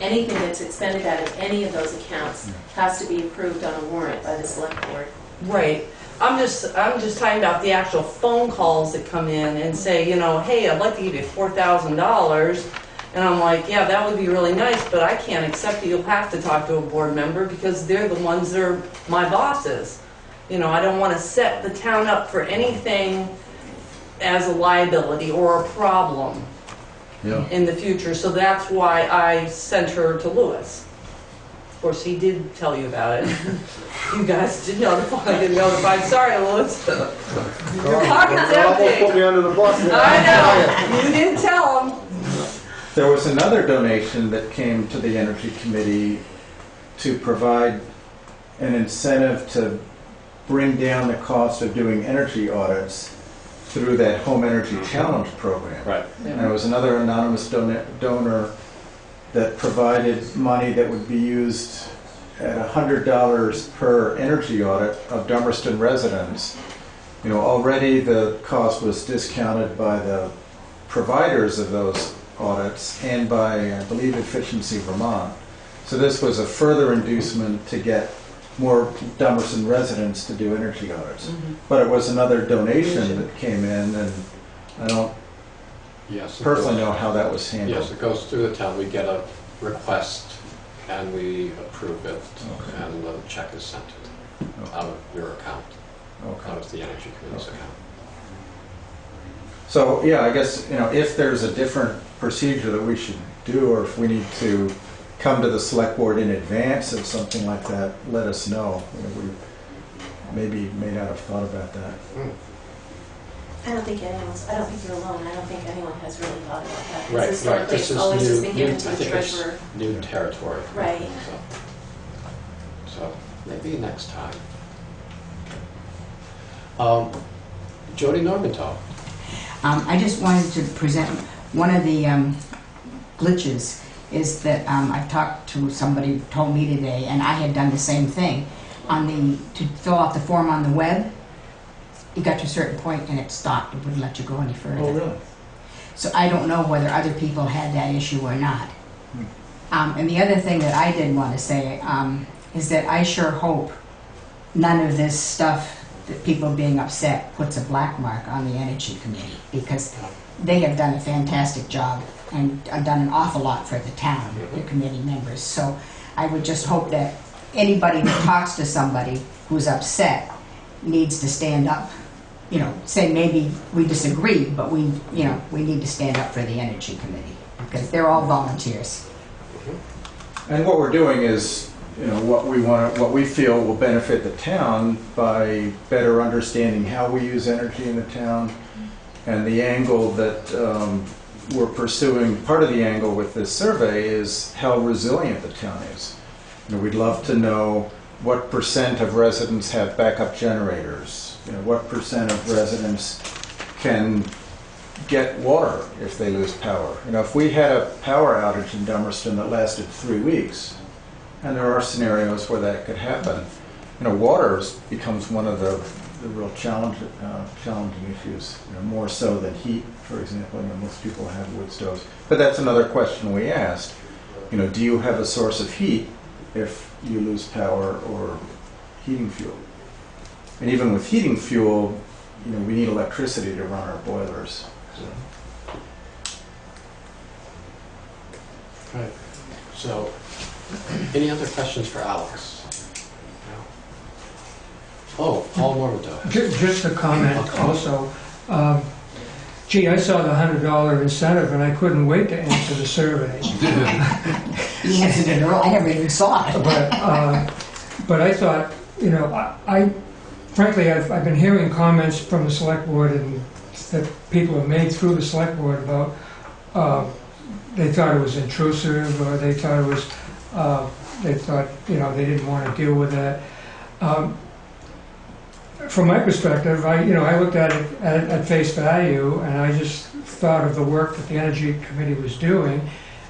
anything that's expended out of any of those accounts has to be approved on a warrant by the select board. Right. I'm just talking about the actual phone calls that come in and say, hey, I'd like to give you $4,000. And I'm like, yeah, that would be really nice, but I can't accept it. You'll have to talk to a board member because they're the ones that are my bosses. I don't want to set the town up for anything as a liability or a problem in the future. So that's why I sent her to Lewis. Of course, he did tell you about it. You guys did notify. Sorry, Lewis. Your pocket's You almost put empty. me under the bus. I know. You didn't tell him. There was another donation that came to the Energy Committee to provide an incentive to bring down the cost of doing energy audits through that Home Energy Challenge program. Right. And there was another anonymous donor that provided money that would be used at $100 per energy audit of Dummerston residents. Already the cost was discounted by the providers of those audits and by, I believe, Efficiency Vermont. So this was a further inducement to get more Dummerston residents to do energy audits. But it was another donation that came in, and I don't Yes. it personally goes- know how that was handled. Yes, it goes through the town. We get a request and we approve it, Okay. and the check is sent out of your account, out of the Energy Committee's account. So, yeah, I guess, if there's a different procedure that we should do, or if we need to come to the select board in advance of something like that, let us know. We maybe may not have thought about that. I don't think you're alone. I don't think anyone has really thought about that. Right, Historically, This it's is always new, just been given to I the think it's treasurer. new territory. Right. So maybe next time. Jody Normantel. I just wanted to present, one of the glitches is that I talked to somebody who told me today, and I had done the same thing. To fill out the form on the web, you got to a certain point and it stopped. It wouldn't let you go any further. Oh, really? So I don't know whether other people had that issue or not. And the other thing that I did want to say is that I sure hope none of this stuff that people being upset puts a black mark on the Energy Committee, because they have done a fantastic job and done an awful lot for the town, the committee members. So I would just hope that anybody that talks to somebody who's upset needs to stand up, say maybe we disagree, but we need to stand up for the Energy Committee, because they're all volunteers. And what we're doing is, what we feel will benefit the town by better understanding how we use energy in the town, and the angle that we're pursuing. Part of the angle with this survey is how resilient the town is. We'd love to know what % of residents have backup generators. What % of residents can get water if they lose power. If we had a power outage in Dummerston that lasted 3 weeks, and there are scenarios where that could happen, water becomes one of the the real challenging issues, more so than heat, for example. Most people have wood stoves. But that's another question we asked. Do you have a source of heat if you lose power or heating fuel? And even with heating fuel, we need electricity to run our boilers. Right. So, any other questions for Alex? Oh, Paul Mormento. Just a comment also. Gee, I saw the $100 incentive and I couldn't wait to answer the survey. He answered it early, I never even saw it. But I thought, frankly, I've been hearing comments from the select board and that people have made through the select board about they thought it was intrusive, or they thought it was, they didn't want to deal with that. From my perspective, I looked at it at face value, and I just thought of the work that the Energy Committee was doing,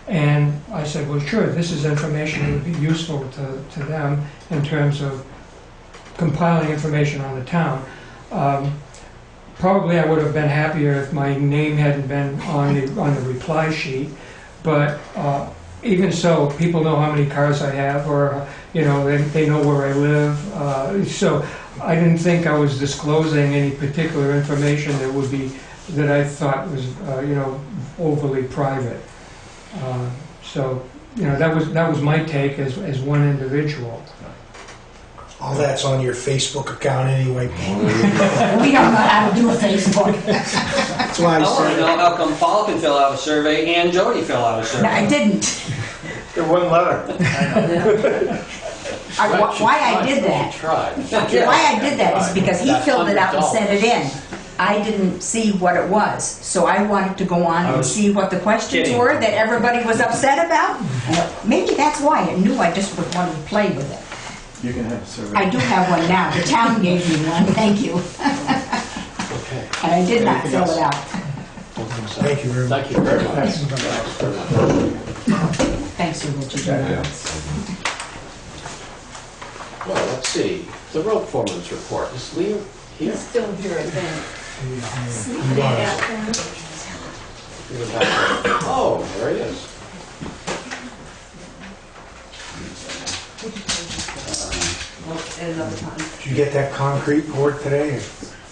and I said, well, sure, this is information that would be useful to them in terms of compiling information on the town. Probably I would have been happier if my name hadn't been on the reply sheet, but even so, people know how many cars I have, or they know where I live. So I didn't think I was disclosing any particular information that I thought was overly private. So that was my take as one individual. All that's on your Facebook account anyway. We don't know how to do a Facebook. That's why I I want to said know how come Paul can fill out a survey and Jody fill out a No, survey. I didn't. In one letter. Why I did that? Tried. Why I did that is because he That's filled it out and sent it in. $100. I didn't see what it was, so I wanted to go on I and was see what the questions kidding. were that everybody was upset about. And maybe that's why I knew I just wanted to play with it. You can have a survey. I do have one now. The town gave me one, thank you. Okay. And I did not fill it out. thank you very much. Thank you very much. Thanks for what you did. Well, let's see. The road foreman's report. Is Liam here? He's still here, I think. Oh, there he is. At another time. Did you get that concrete poured today?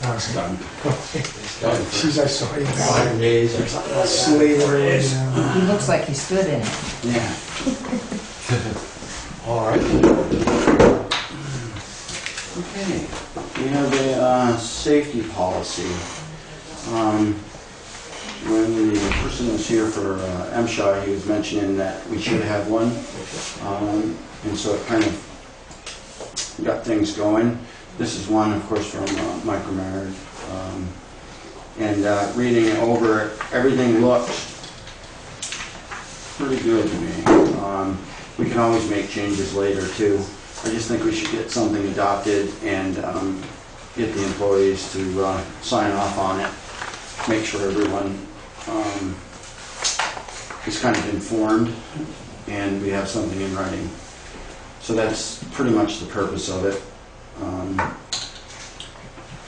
No, it's Done. Jeez, I saw you down 5 days or something there like that. slavering. He looks like he stood in it. Yeah. All right. Okay, we have a safety policy. When the person was here for MSHA, he was mentioning that we should have one. And so it kind of got things going. This is one, of course, from Mike Romero. And reading it over, everything looks pretty good to me. We can always make changes later, too. I just think we should get something adopted and get the employees to sign off on it. Make sure everyone is kind of informed and we have something in writing. So that's pretty much the purpose of it.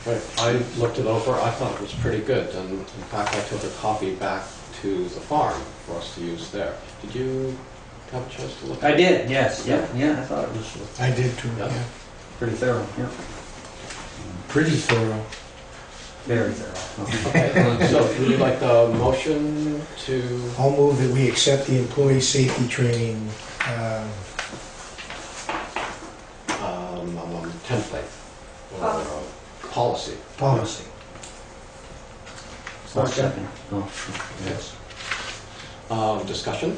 Right. I looked it over. I thought it was pretty good. And in fact, I took a copy back to the farm for us to use there. Did you have a chance to look at it? I did, yes. Yeah, I thought it was I did too, Yeah. yeah. pretty thorough. Yeah. Pretty thorough. Very thorough. Okay. So would you like a motion to... I'll move that we accept the employee safety training template or policy? policy. Second. Oh, yes. Discussion?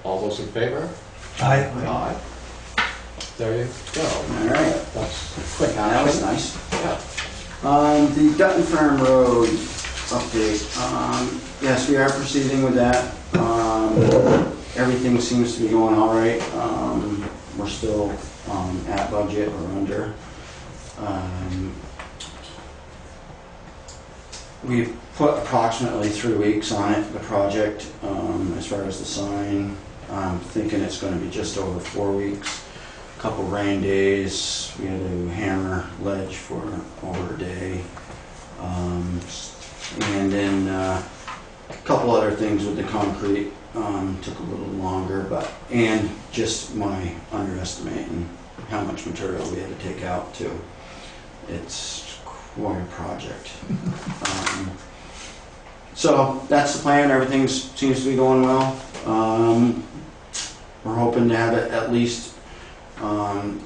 All those in favor? Aye. Aye. There you go. All right. That's quick That was action. nice. Yeah. The Dutton Farm Road update. Yes, we are proceeding with that. Everything seems to be going all right. We're still at budget or under. We put approximately 3 weeks on it, the project, as far as the sign. I'm thinking it's going to be just over 4 weeks. couple rain days. We had to hammer ledge for over a day. And then a couple other things with the concrete took a little longer, and just my underestimating how much material we had to take out too. It's quite a project. So that's the plan. Everything seems to be going well. We're hoping to have it at least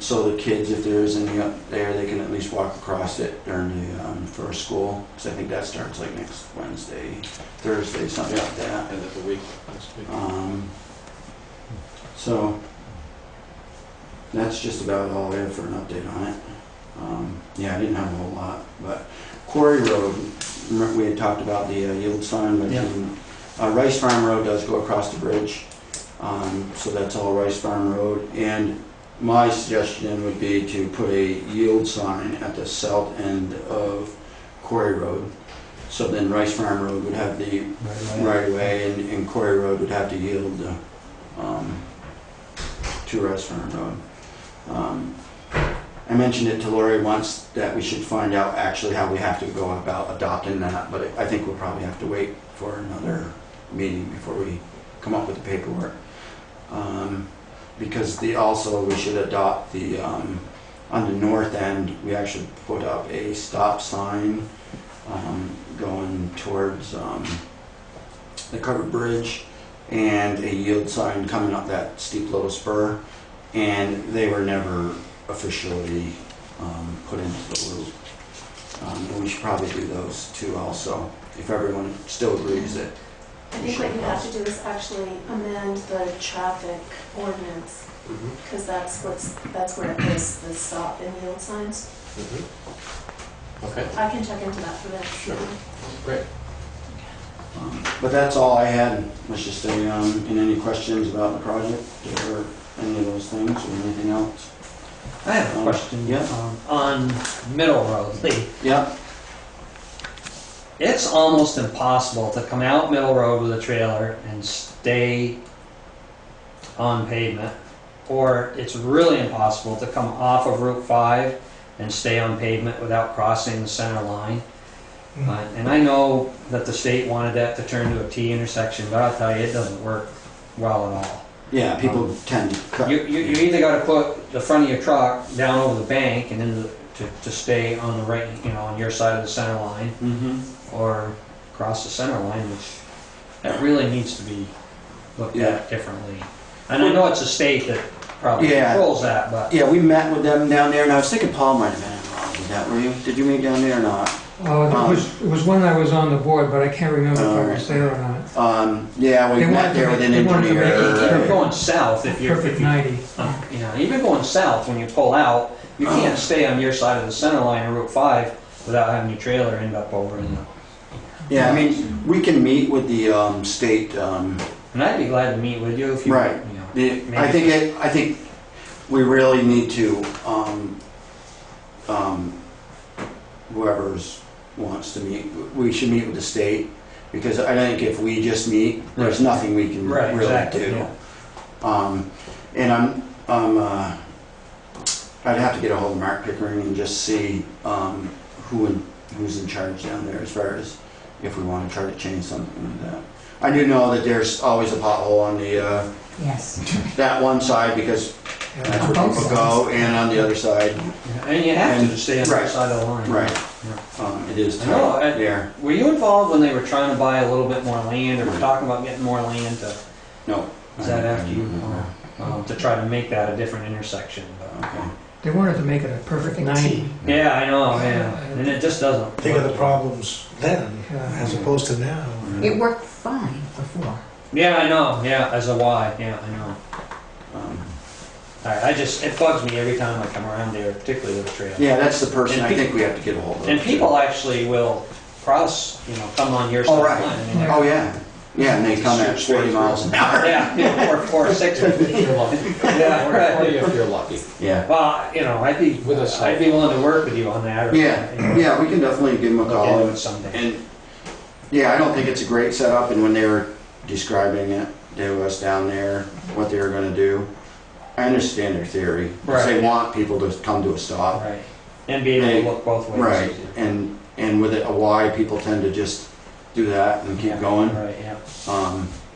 so the kids, if there is any up there, they can at least walk across it during the first school. Because I think that starts like next Wednesday, Thursday, something like that. End of the week. Next week. So that's just about all I have for an update on it. Yeah, I didn't have a whole lot, but Quarry Road, remember we had talked about the yield sign, but Rice Farm Road does go across the bridge, so that's all Rice Farm Road. And my suggestion would be to put a yield sign at the south end of Quarry Road. So then Rice Farm Road would have the right of way, and Quarry Road would have to yield to Rice Farm Road. I mentioned it to Lori once that we should find out actually how we have to go about adopting that, but I think we'll probably have to wait for another meeting before we come up with the paperwork. Because also we should adopt the, on the north end, we actually put up a stop sign going towards the covered bridge, and a yield sign coming up that steep little spur, and they were never officially put into the loop. And we should probably do those two also, if everyone still agrees that. I think what you have to do is actually amend the traffic ordinance, because that's where it lists the stop and yield signs. Okay. I can check into that for them. Sure. Great. But that's all I had, was just and any questions about the project or any of those things or anything else? I have a question. Yeah. On Middle Road, Lee. Yeah. It's almost impossible to come out Middle Road with a trailer and stay on pavement, or it's really impossible to come off of Route 5 and stay on pavement without crossing the center line. And I know that the state wanted that to turn to a T intersection, but I'll tell you, it doesn't work well at all. Yeah, people tend to cut. You either got to put the front of your truck down over the bank and then to stay on the right, on your side of the center line, or cross the center line, which that really needs to be looked at differently. And I know it's a state that probably controls that, but yeah, we met with them down there, and I was thinking Paul might have been involved with that. Were you? Did you meet down there or not? It was when I was on the board, but I can't remember if I was there or not. Yeah, we met there with an engineer. You're going south if you're Perfect 90. Even going south when you pull out, you can't stay on your side of the center line of Route 5 without having your trailer end up over in the. Yeah, I mean, we can meet with the state. And I'd be glad to meet with you if you. Right. I think we really need to whoever's wants to meet, we should meet with the state, because I think if we just meet, there's nothing we can really do. Yeah. And I'd have to get a hold of Mark Pickering and just see who's in charge down there as far as if we want to try to change something like that. I do know that there's always a pothole on the that one side, because that's where people go, and on the other side. And you have to stay on the side of the line. Right. It is tight there. Were you involved when they were trying to buy a little bit more land, or were talking about getting more land to? No. Is that after you? To try to make that a different intersection. But. Okay. They wanted to make it a perfect 90. Yeah, I know, and it just doesn't. Think of the problems then, as opposed to now. It worked fine before. Yeah, I know. Yeah, as a Y. Yeah, I know. It bugs me every time I come around there, particularly with the trail. Yeah, that's the person I think we have to get a hold of. And people actually will cross, come on your side. Oh, right. Oh, yeah. Yeah, and they come at 40 miles an hour. Yeah, or 60. Yeah, right. If you're lucky. Yeah. Well, I'd be willing to work with you on that. Yeah, we can definitely give them a call. Into it someday. And yeah, I don't think it's a great setup. And when they were describing it to us down there, what they were going to do, I understand their theory. 'Cause they want people to come to a stop. Right. And be able to look both ways. Right, and with it a Y, people tend to just do that and keep going. Right, yeah.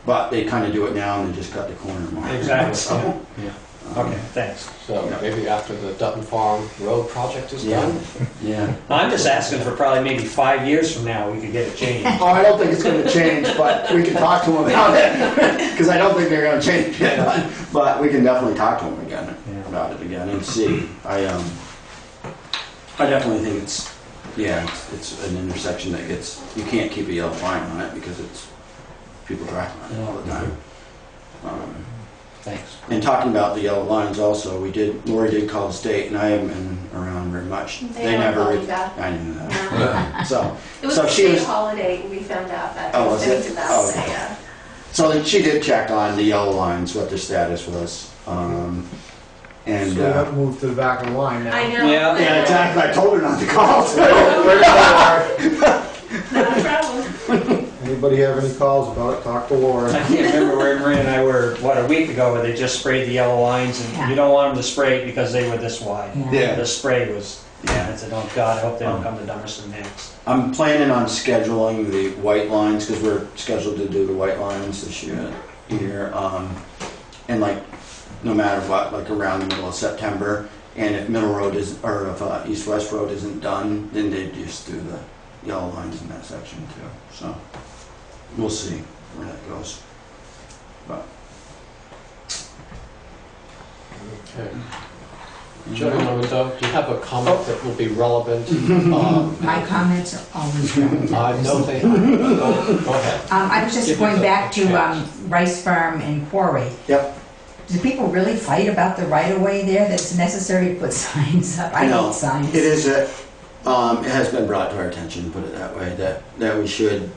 But they kind of do it now and they just cut the corner more. Exactly, So, yeah. Okay, thanks. So maybe after the Dutton Farm Road project is Yeah. done? Yeah. I'm just asking for probably maybe 5 years from now, we could get it changed. Oh, I don't think it's gonna change, but we can talk to them about it, because I don't think they're gonna change it, but we can definitely talk to them again, Yeah. about it again and see. I definitely think it's, yeah, it's an intersection that gets, you can't keep a yellow line on it because it's, people drive on it all the time. Thanks. And talking about the yellow lines also, Lori did call the state, and I haven't been around very much. They haven't never, called you back. I knew that. No. So, It was So a she state was- holiday, we found out that. Oh, was it? About Oh, it, okay. yeah. so she did check on the yellow lines, what their status was. And, So we have to move to the back of the line now. I know. Yeah. yeah, exactly, I told her not to call. Not a problem. Anybody have any calls about it, talk to Laura. I can't remember where Maria and I were, what, a week ago, where they just sprayed the yellow lines, and you don't want them to spray it because they were this wide. Yeah. The spray was, I said, oh God, I hope they don't come to Dummerston next. I'm planning on scheduling the white lines, because we're scheduled to do the white lines this year. And like, no matter what, like around the middle of September. And if Middle Road is, or if East-West Road isn't done, then they just do the yellow lines in that section too. So, we'll see where that goes. But, Okay. Joey Lorenzo, do you have a comment that will be relevant? My comments are always relevant. No, they aren't. Go ahead. I was just Give you going the back to chance. Rice Farm and Quarry. Yep. Do people really fight about the right-of-way there, that it's necessary to put signs up? I No, hate signs. it is it has been brought to our attention, put it that way, that we should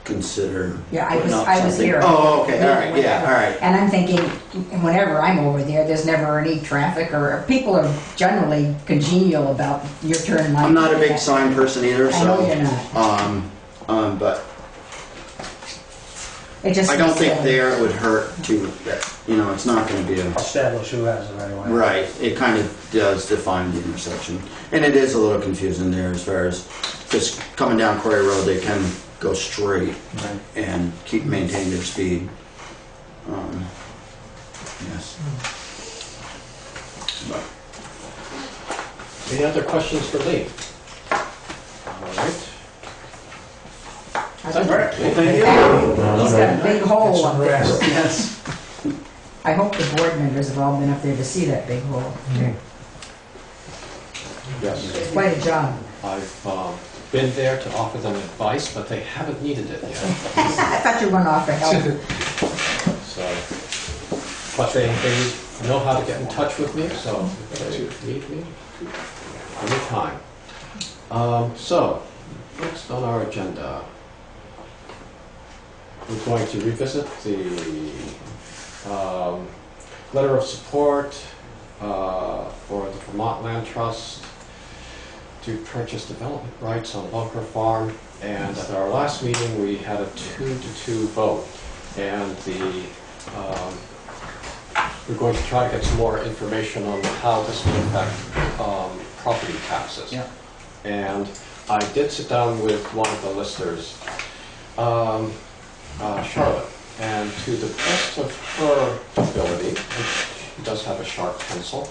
consider. Yeah, I putting was- up I was something. here. Oh, okay, all right, yeah, all right. And I'm thinking, whenever I'm over there's never any traffic, or people are generally congenial about your turn lane. I'm not a big sign person either, I know so, you're not. but It just I don't seems think silly. there it would hurt to, it's not gonna be a, Establish who has the right of way. right, it kind of does define the intersection. And it is a little confusing there as far as, just coming down Quarry Road, they can go straight Right. and maintain their speed. Yes. But, Any other questions for Lee? All right. Thank you. He's got a big hole Get some up there. rest. Yes. I hope the board members have all been up there to see that big hole. Yes. It's quite a job. I've been there to offer them advice, but they haven't needed it yet. I thought you were going to offer help. So, but they know how to get in touch with me, so if they need me, anytime. So, next on our agenda, we're going to revisit the letter of support for the Vermont Land Trust to purchase development rights on Bunker Farm. And at our last meeting, we had a 2-2 vote. And we're going to try to get some more information on how this will affect property taxes. Yeah. And I did sit down with one of the listers, Charlotte, and to the best of her ability, and she does have a sharp pencil,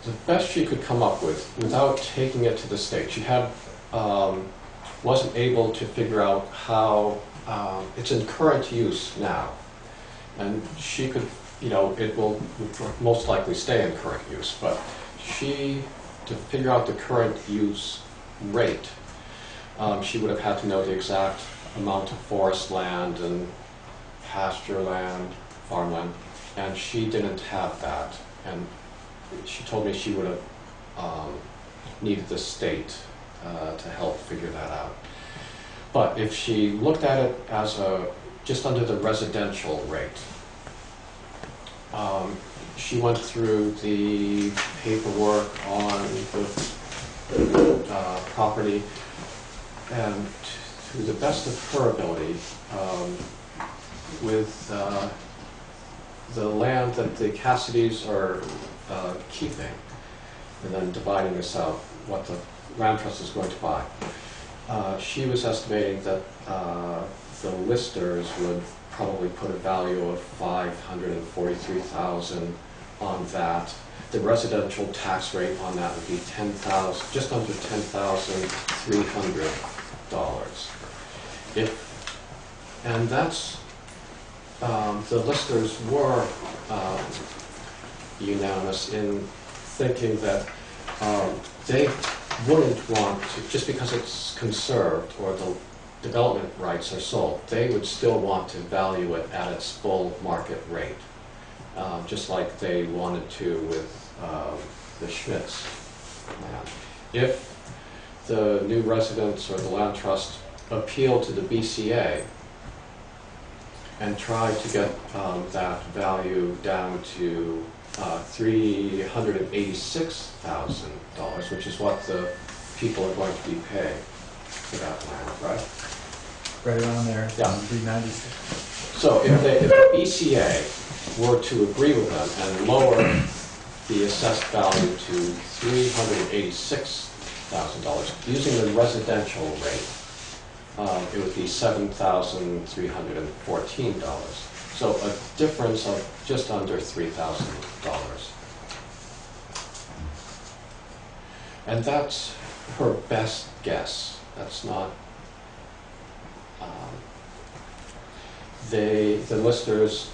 the best she could come up with, without taking it to the state, she had wasn't able to figure out how it's in current use now, and she could, it will most likely stay in current use, but to figure out the current use rate, she would have had to know the exact amount of forest land and pasture land, farmland, and she didn't have that. And she told me she would have needed the state to help figure that out. But if she looked at it as just under the residential rate, she went through the paperwork on the property, and to the best of her ability, with the land that the Cassidys are keeping, and then dividing this out, what the land trust is going to buy. She was estimating that the listers would probably put a value of $543,000 on that. The residential tax rate on that would be just under $10,300. And that's the listers were unanimous in thinking that they wouldn't want to, just because it's conserved or the development rights are sold, they would still want to value it at its full market rate, just like they wanted to with the Schmitz land. If the new residents or the land trust appeal to the BCA and try to get that value down to $386,000, which is what the people are going to be paying for that land, right? Right around there. Yeah. 396. So if the BCA were to agree with them and lower the assessed value to $386,000, using the residential rate, it would be $7,314. So a difference of just under $3,000. And that's her best guess. That's not... the listers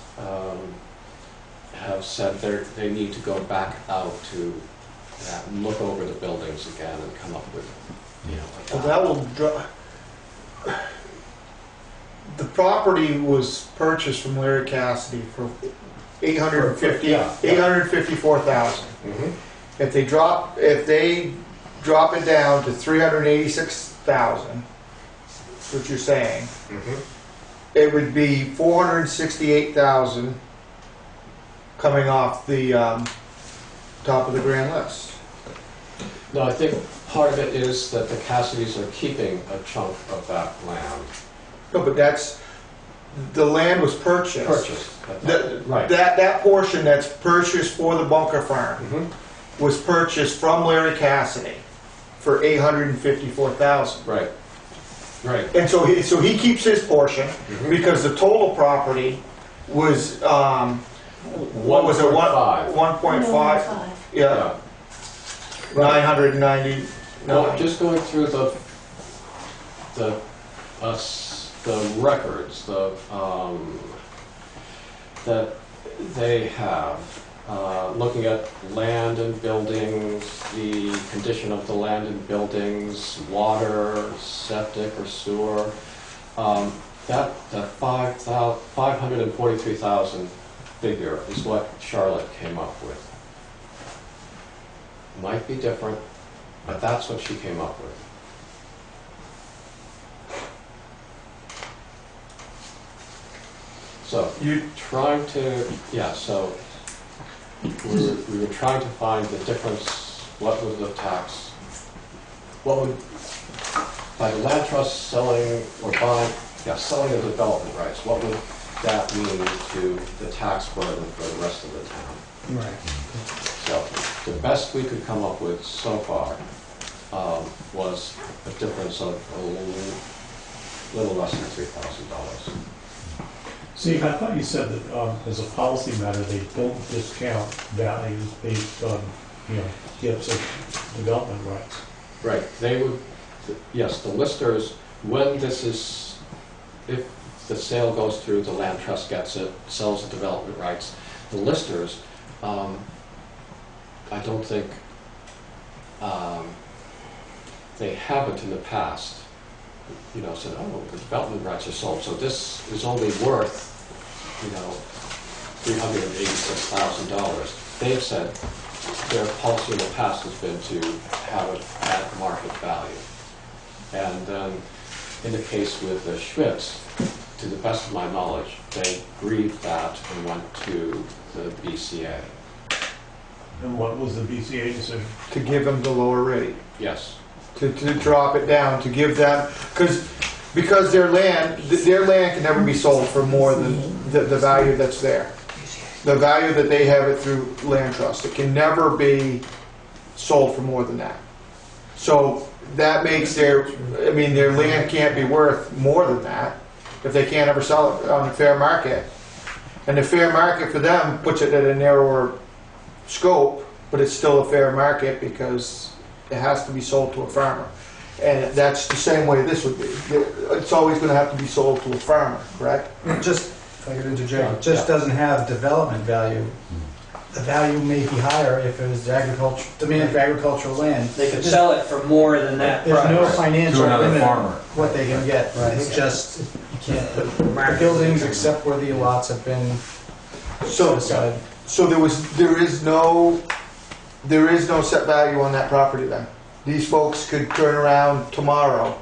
have said they need to go back out to look over the buildings again and come up with, Well, that will the property was purchased from Larry Cassidy for $854,000. If they drop it down to $386,000, what you're saying, it would be $468,000 coming off the top of the grand list. No, I think part of it is that the Cassidys are keeping a chunk of that land. No, but the land was purchased. Right. That portion that's purchased for the bunker farm was purchased from Larry Cassidy for $854,000. Right. Right. And so he keeps his portion because the total property was what was it? 1.5. Yeah. 990. Well, just going through the records that they have, looking at land and buildings, the condition of the land and buildings, water, septic or sewer, that $543,000 figure is what Charlotte came up with. Might be different, but that's what she came up with. So you're trying to, so we were trying to find the difference. What was the tax? What would, by the land trust selling or buying, selling the development rights, what would that mean to the tax burden for the rest of the town? Right. So the best we could come up with so far was a difference of a little less than $3,000. See, I thought you said that as a policy matter, they don't discount values based on, gifts of development rights. Right. They would, yes, the listers, when this is, if the sale goes through, the land trust gets it, sells the development rights, the listers, I don't think they haven't in the past, said, oh, the development rights are sold, so this is only worth, $386,000. They've said their policy in the past has been to have it at market value. And then in the case with the Schmitz, to the best of my knowledge, they grieved that and went to the BCA. And what was the BCA decision? To give them the lower rate. Yes. To drop it down, to give them, because because their land can never be sold for more than the value that's there. The value that they have it through land trust, it can never be sold for more than that. So that makes their land can't be worth more than that if they can't ever sell it on the fair market. And the fair market for them puts it at a narrower scope, but it's still a fair market because it has to be sold to a farmer. And that's the same way this would be. It's always going to have to be sold to a farmer, correct? It just, if I could interject, it just doesn't have development value. The value may be higher if it was demand for agricultural land. They could sell it for more than that There's no price. financial To another limit farmer. what they can get. It's just, you can't, the buildings except where the lots have been set aside. So there is no set value on that property then? These folks could turn around tomorrow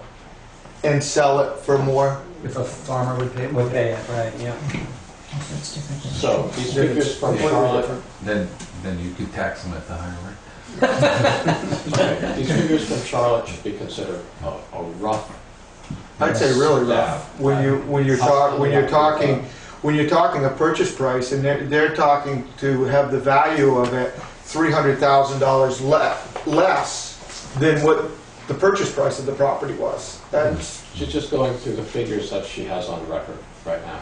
and sell it for more? If a farmer would pay. Would pay it, right, yeah. So it's different than- So these figures from Completely Charlotte, different. Then you could tax them at the higher rate. these figures from Charlotte should be considered a rough. I'd say really rough. When you're talking a purchase price and they're talking to have the value of it $300,000 less than what the purchase price of the property was. That's She's just going through the figures that she has on record right now.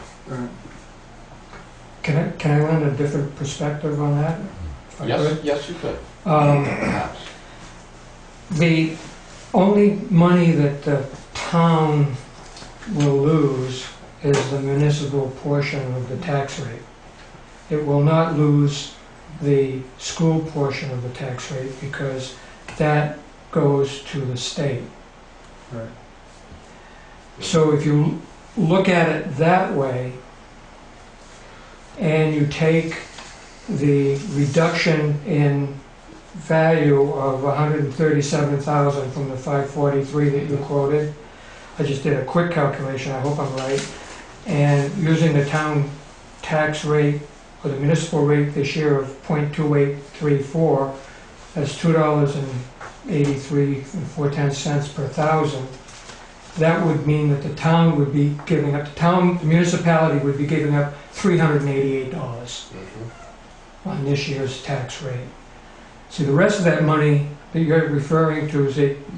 Can I lend a different perspective on that? If I could? Yes, you could, Um, perhaps. The only money that the town will lose is the municipal portion of the tax rate. It will not lose the school portion of the tax rate because that goes to the state. Right. So if you look at it that way, and you take the reduction in value of 137,000 from the 543 that you quoted, I just did a quick calculation, I hope I'm right, and using the town tax rate or the municipal rate this year of 0.2834, that's $2.83.4 per thousand. That would mean that the town would be giving up, the municipality would be giving up $388 on this year's tax rate. See, the rest of that money that you're referring to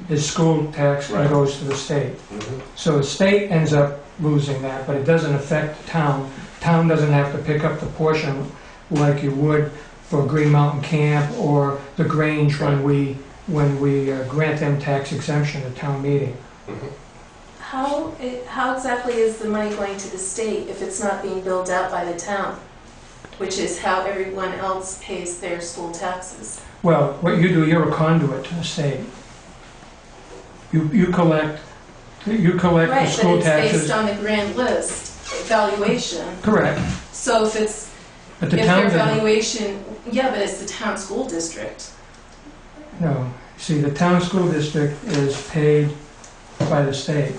is school tax and goes to the state. So the state ends up losing that, but it doesn't affect the town. Town doesn't have to pick up the portion like you would for Green Mountain Camp or the Grange when we grant them tax exemption at town meeting. How exactly is the money going to the state if it's not being billed out by the town? Which is how everyone else pays their school taxes. Well, what you do, you're a conduit to the state. You collect the school Right, but it's taxes. based on the grand list valuation. Correct. So if it's, But if the town their doesn't. valuation, yeah, but it's the town school district. No. See, the town school district is paid by the state.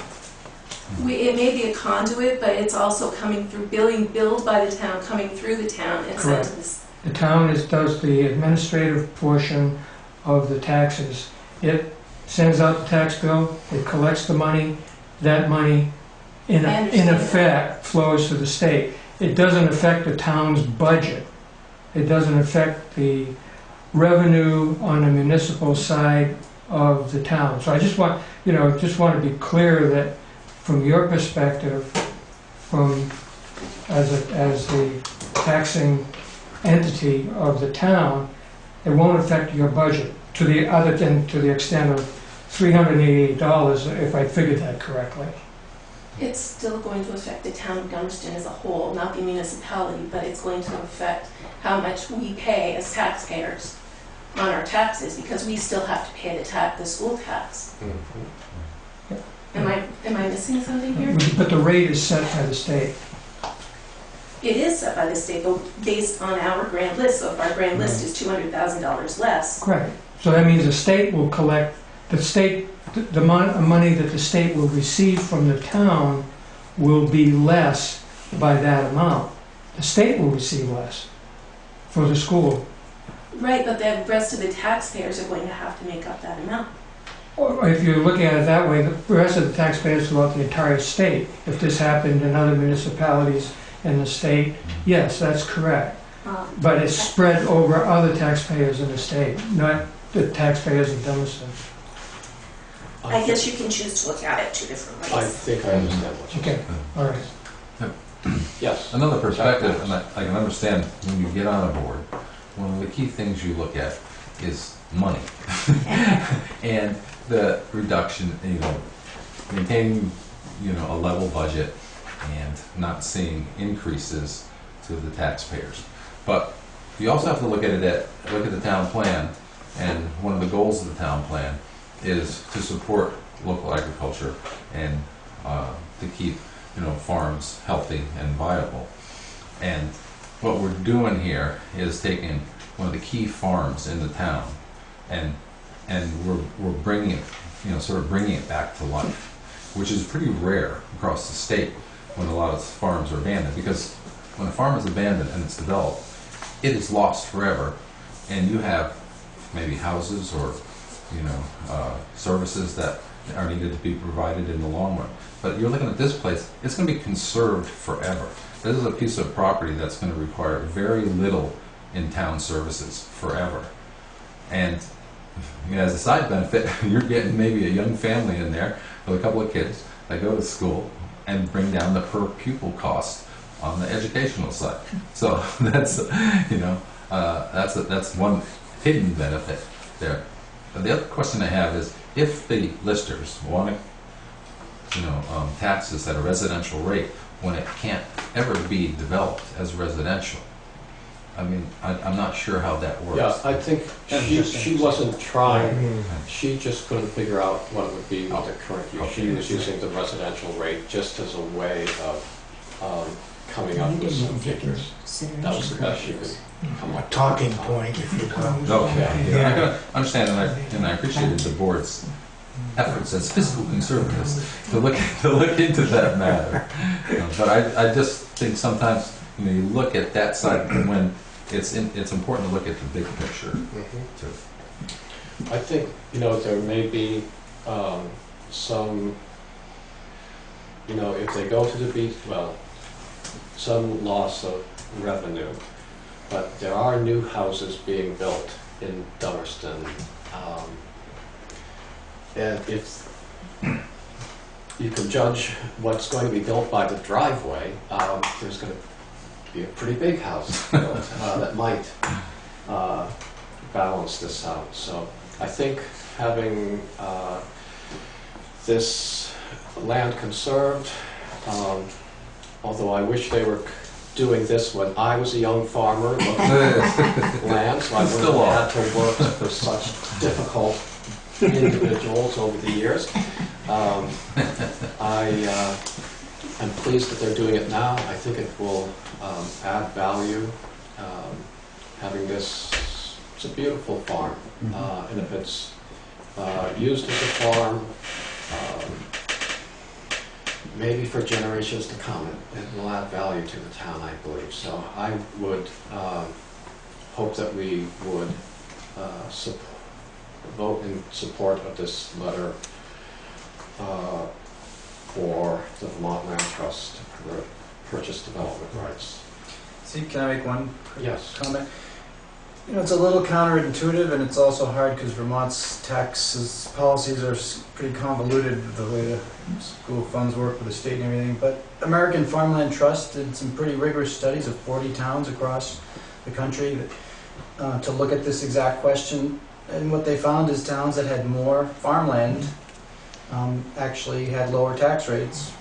It may be a conduit, but it's also coming through, billed by the town, coming through the town and sent to this. The town does the administrative portion of the taxes. It sends out the tax bill, it collects the money, that money in effect flows to the state. It doesn't affect the town's budget. It doesn't affect the revenue on the municipal side of the town. So I just want to be clear that from your perspective, as the taxing entity of the town, it won't affect your budget to the extent of $388, if I figured that correctly. It's still going to affect the town of Dummerston as a whole, not the municipality, but it's going to affect how much we pay as taxpayers on our taxes, because we still have to pay the school tax. Am I missing something here? But the rate is set by the state. It is set by the state, but based on our grand list. So if our grand list is $200,000 less, Correct. So that means the state will collect, the money that the state will receive from the town will be less by that amount. The state will receive less for the school. right, but the rest of the taxpayers are going to have to make up that amount. or if you look at it that way, the rest of the taxpayers throughout the entire state, if this happened in other municipalities in the state, yes, that's correct. But it's spread over other taxpayers in the state, not the taxpayers of Dummerston. I guess you can choose to look at it two different ways. I think I understand what you're saying. Okay, all right. Yes. Another perspective, and I can understand when you get on a board, one of the key things you look at is money. And the reduction, maintaining, a level budget and not seeing increases to the taxpayers. But you also have to look at the town plan, and one of the goals of the town plan is to support local agriculture and to keep farms healthy and viable. And what we're doing here is taking one of the key farms in the town and we're bringing it, sort of bringing it back to life, which is pretty rare across the state when a lot of farms are abandoned. Because when a farm is abandoned and it's developed, it is lost forever, and you have maybe houses or services that are needed to be provided in the long run. But you're looking at this place, it's going to be conserved forever. This is a piece of property that's going to require very little in town services forever. And as a side benefit, you're getting maybe a young family in there with a couple of kids that go to school and bring down the per pupil cost on the educational side. So that's that's one hidden benefit there. But the other question I have is, if the listers want to, tax this at a residential rate when it can't ever be developed as residential, I mean, I'm not sure how that works. Yeah, I think she wasn't trying, she just couldn't figure out what it would be with the current use. She was using the residential rate just as a way of coming up with some figures. That was the best she could come up with. Talking point, if you will. Okay, yeah. I understand, and I appreciated the board's efforts as fiscal conservatives to look into that matter. But I just think sometimes you look at that side when it's important to look at the big picture too. I think there may be some if they go to the beach, some loss of revenue, but there are new houses being built in Dummerston. And if you can judge what's going to be built by the driveway, there's going to be a pretty big house built that might balance this out. So I think having this land conserved, although I wish they were doing this when I was a young farmer looking at land, so I wouldn't have had to work for such difficult individuals over the years. I am pleased that they're doing it now. I think it will add value. Having this, it's a beautiful farm, and if it's used as a farm, maybe for generations to come, it will add value to the town, I believe. So I would hope that we would vote in support of this letter for the Vermont Land Trust to purchase development rights. See, can I make one quick Yes. comment? It's a little counterintuitive, and it's also hard because Vermont's taxes policies are pretty convoluted, the way the school funds work with the state and everything. But American Farmland Trust did some pretty rigorous studies of 40 towns across the country to look at this exact question. And what they found is towns that had more farmland actually had lower tax rates,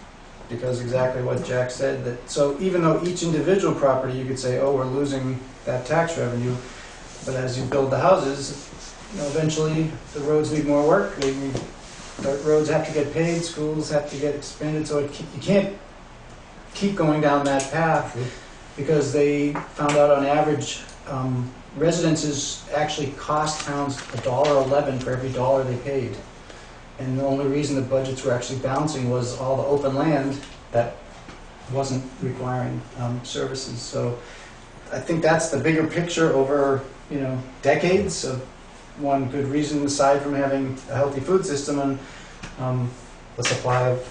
because exactly what Jack said. So even though each individual property, you could say, oh, we're losing that tax revenue, but as you build the houses, eventually the roads need more work. The roads have to get paid, schools have to get expanded, so you can't keep going down that path, because they found out on average residences actually cost towns $1.11 for every dollar they paid. And the only reason the budgets were actually bouncing was all the open land that wasn't requiring services. So I think that's the bigger picture over decades of one good reason, aside from having a healthy food system and the supply of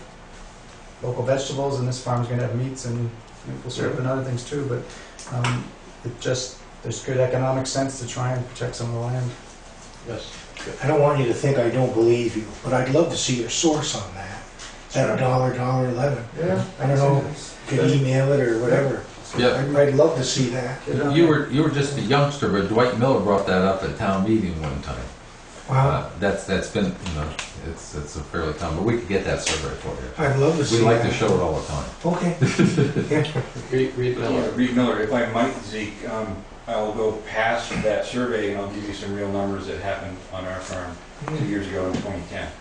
local vegetables, and this farm's going to have meats and maple syrup and other things too, but there's good economic sense to try and protect some of the land. Yes. I don't want you to think I don't believe you, but I'd love to see your source on that. Is that $1.11? Yeah. I don't know, you could email it or whatever. Yeah. I'd love to see that. You were just a youngster, but Dwight Miller brought that up at town meeting one time. Wow, That's been, you know, it's a fairly common, but we could get that survey for you. I'd love to see We that. like to show it all the time. Okay. Reed Miller. Reed Miller, if I might, Zeke, I'll go past that survey and I'll give you some real numbers that happened on our farm 2 years ago in 2010.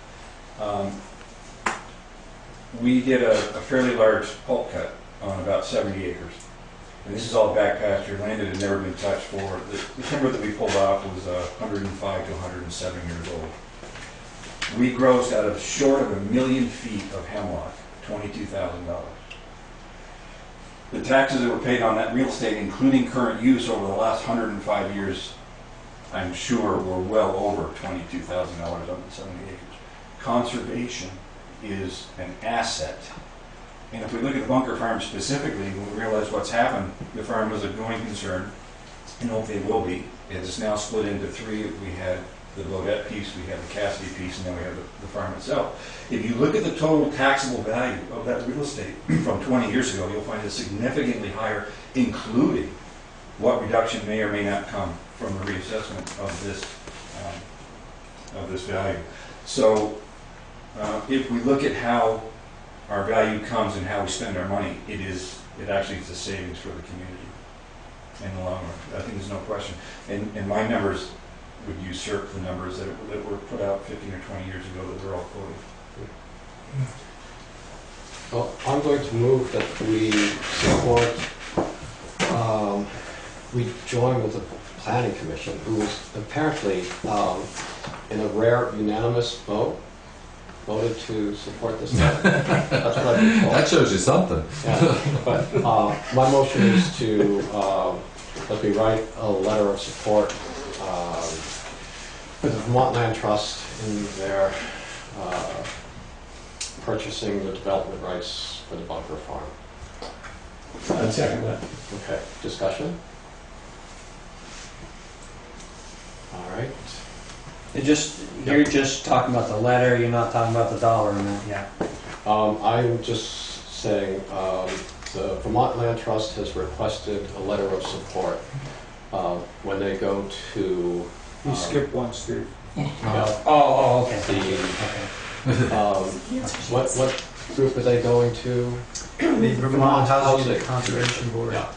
We did a fairly large pulp cut on about 70 acres. And this is all back pasture land that had never been touched for. The timber that we pulled off was 105 to 107 years old. We grossed out of short of 1 million feet of hemlock, $22,000. The taxes that were paid on that real estate, including current use over the last 105 years, I'm sure were well over $22,000 on the 70 acres. Conservation is an asset. And if we look at the Bunker Farm specifically, when we realize what's happened, the farm was a going concern, and hopefully it will be. It's now split into three. We had the Bodette piece, we have the Cassidy piece, and then we have the farm itself. If you look at the total taxable value of that real estate from 20 years ago, you'll find it significantly higher, including what reduction may or may not come from the reassessment of this value. So if we look at how our value comes and how we spend our money, it actually is a savings for the community in the long run. I think there's no question. And my numbers would usurp the numbers that were put out 15 or 20 years ago that they're all quoted. Well, I'm going to move that we support, we join with the Planning Commission, who was apparently, in a rare unanimous vote, voted to support this. That's what I've been told. That shows you something. Yeah, but my motion is to let me write a letter of support for the Vermont Land Trust in their purchasing the development rights for the Bunker Farm. I'd second that. Okay, discussion? All right. You're just talking about the letter, you're not talking about the dollar amount yet. I'm just saying the Vermont Land Trust has requested a letter of support when they go to... You skipped one, Steve. Oh, okay. What group are they going to? The Vermont Housing Conservation Board. Yeah.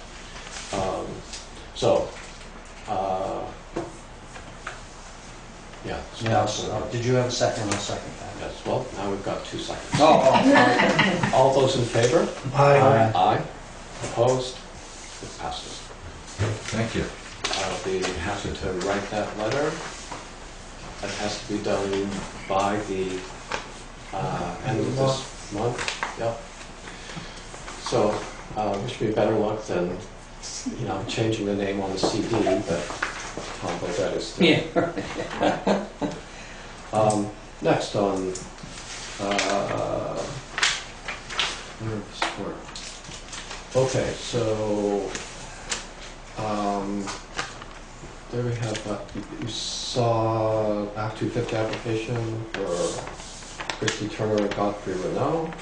Yeah. Yeah, did you have a second? I'll second that. Yes, well, now we've got 2 seconds. Oh. All those in favor? Aye. Aye. Opposed? It passes. Thank you. I'll be happy to write that letter. That has to be done by the end of this month. Yep. So, wish me better luck than, changing the name on the CD, but Tom Bodette is still. Yeah. Next on support. Okay, so there we have, you saw Act 250 application for Christy Turner and Godfrey Renault.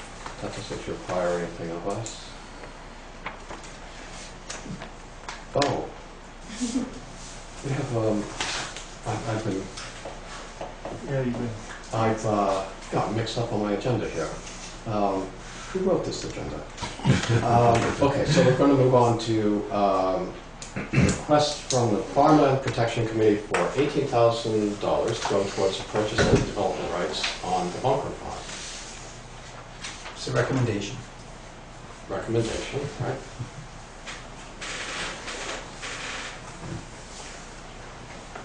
That doesn't require anything of us. Oh. We have, I've got mixed up on my agenda here. Who wrote this agenda? Okay, so we're going to move on to a request from the Farmland Protection Committee for $18,000 to go towards the purchase of development rights on the Bunker Farm. It's a recommendation. Recommendation, right?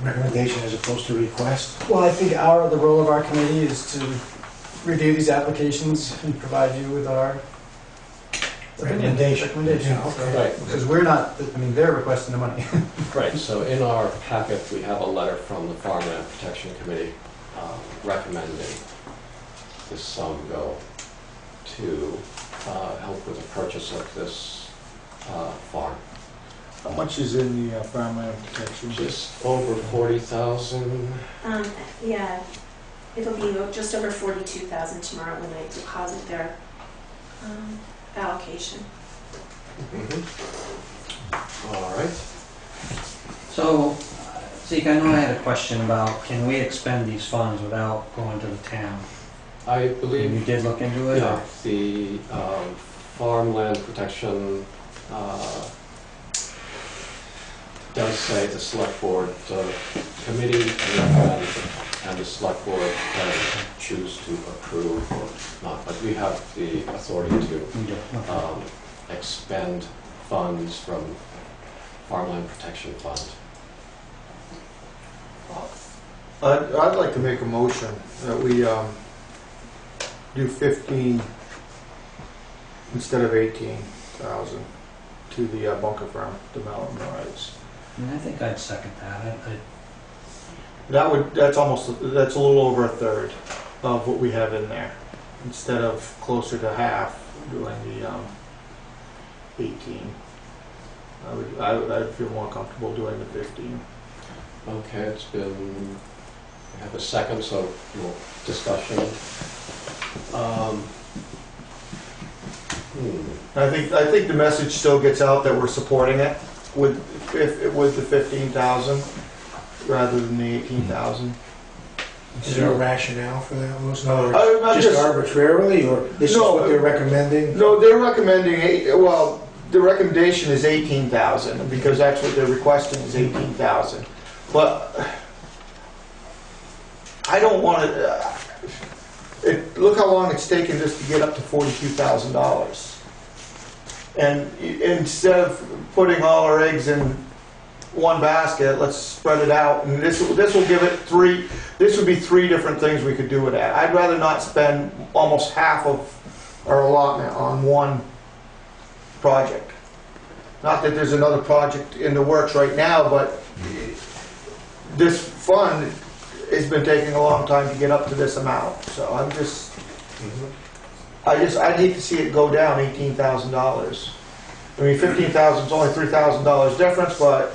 Recommendation as opposed to request. Well, I think the role of our committee is to review these applications and provide you with our Recommendation. Yeah, okay. Right. Because we're not, I mean, they're requesting the money. Right, so in our packet, we have a letter from the Farmland Protection Committee recommending this sum go to help with the purchase of this farm. How much is in the farmland protection? Just over 40,000. Yeah, it'll be just over 42,000 tomorrow when I deposit their allocation. All right. So, Zeke, I know I had a question about, can we expend these funds without going to the town? I And believe you did look into it? yeah, the farmland protection does say the select board committee and the select board can choose to approve or not, but we have the authority to You do, okay. expend funds from farmland protection fund. I'd like to make a motion that we do 15 instead of 18,000 to the bunker farm development rights. I think I'd second that. That's a little over a third of what we have in there, instead of closer to half doing the 18. I'd feel more comfortable doing the 15. Okay, it's been, we have a second, so we'll discussion. I think the message still gets out that we're supporting it with the 15,000 rather than the 18,000. Is there a rationale for that? Was I'm it just arbitrarily, or this is No, what they're recommending? No, they're recommending the recommendation is 18,000 because that's what they're requesting is 18,000. But I don't want to. Look how long it's taken just to get up to $42,000. And instead of putting all our eggs in one basket, let's spread it out. And this will give it three. This would be three different things we could do with that. I'd rather not spend almost half of our allotment on one project. Not that there's another project in the works right now, but this fund has been taking a long time to get up to this amount. So I'm just, I'd hate to see it go down $18,000. I mean, 15,000 is only $3,000 difference, but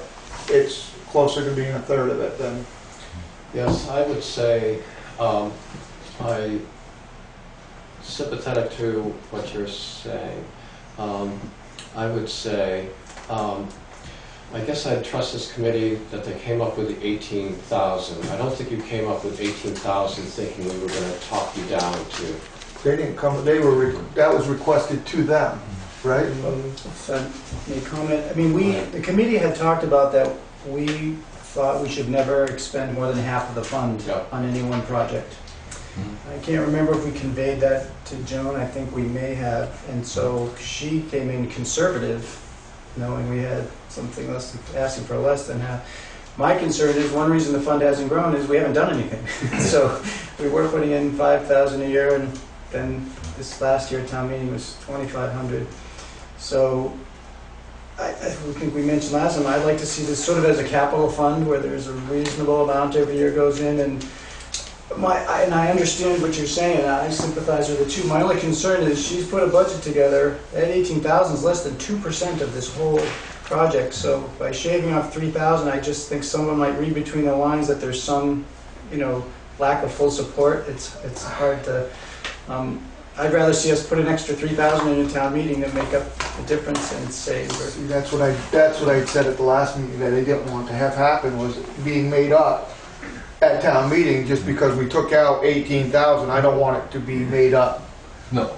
it's closer to being a third of it than. Yes, I would say I'm sympathetic to what you're saying. I would say, I guess I'd trust this committee that they came up with the 18,000. I don't think you came up with 18,000 thinking we were going to talk you down to. They didn't come. That was requested to them, right? If I may comment, I mean, the committee had talked about that we thought we should never expend more than half of the fund on any one project. I can't remember if we conveyed that to Joan. I think we may have, and so she came in conservative, knowing we had something less, asking for less than half. My concern is one reason the fund hasn't grown is we haven't done anything. So we were putting in 5,000 a year, and then this last year town meeting was 2,500. So I think we mentioned last time, I'd like to see this sort of as a capital fund where there's a reasonable amount every year goes in, and I understand what you're saying. I sympathize with it too. My only concern is she's put a budget together. That 18,000 is less than 2% of this whole project. So by shaving off 3,000, I just think someone might read between the lines that there's some, lack of full support. It's hard to. I'd rather see us put an extra 3,000 in a town meeting than make up the difference and say. See, that's what I said at the last meeting that I didn't want to have happen was being made up at town meeting just because we took out 18,000. I don't want it to be made up. No.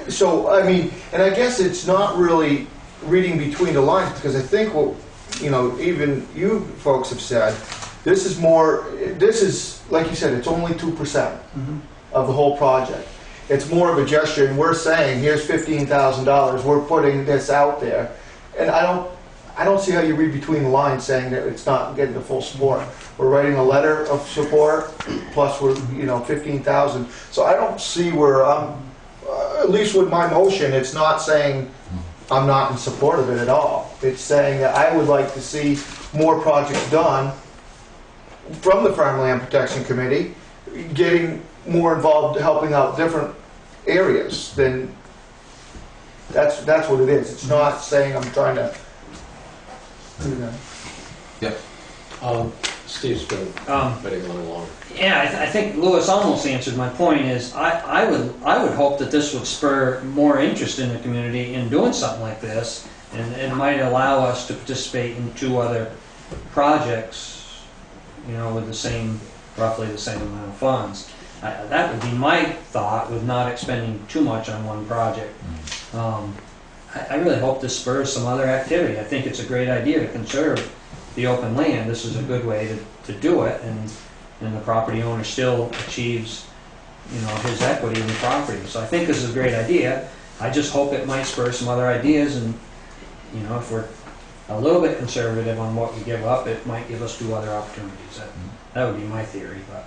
So I mean, and I guess it's not really reading between the lines because I think what even you folks have said. This is like you said, it's only 2% of the whole project. It's more of a gesture, and we're saying, here's $15,000. We're putting this out there, and I don't see how you read between the lines saying that it's not getting the full support. We're writing a letter of support, plus we're 15,000. So I don't see where at least with my motion, it's not saying I'm not in support of it at all. It's saying that I would like to see more projects done from the Farmland Protection Committee, getting more involved, helping out different areas. Then that's what it is. It's not saying I'm trying to, you know. Steve's been waiting a little longer. Yeah, I think Louis almost answered my point. Is I would hope that this would spur more interest in the community in doing something like this, and it might allow us to participate in 2 other projects, you know, with roughly the same amount of funds. That would be my thought, with not expending too much on one project. I really hope this spurs some other activity. I think it's a great idea to conserve the open land. This is a good way to do it, and the property owner still achieves, you know, his equity in the property. So I think this is a great idea. I just hope it might spur some other ideas, and, you know, if we're a little bit conservative on what we give up, it might give us 2 other opportunities. That would be my theory, but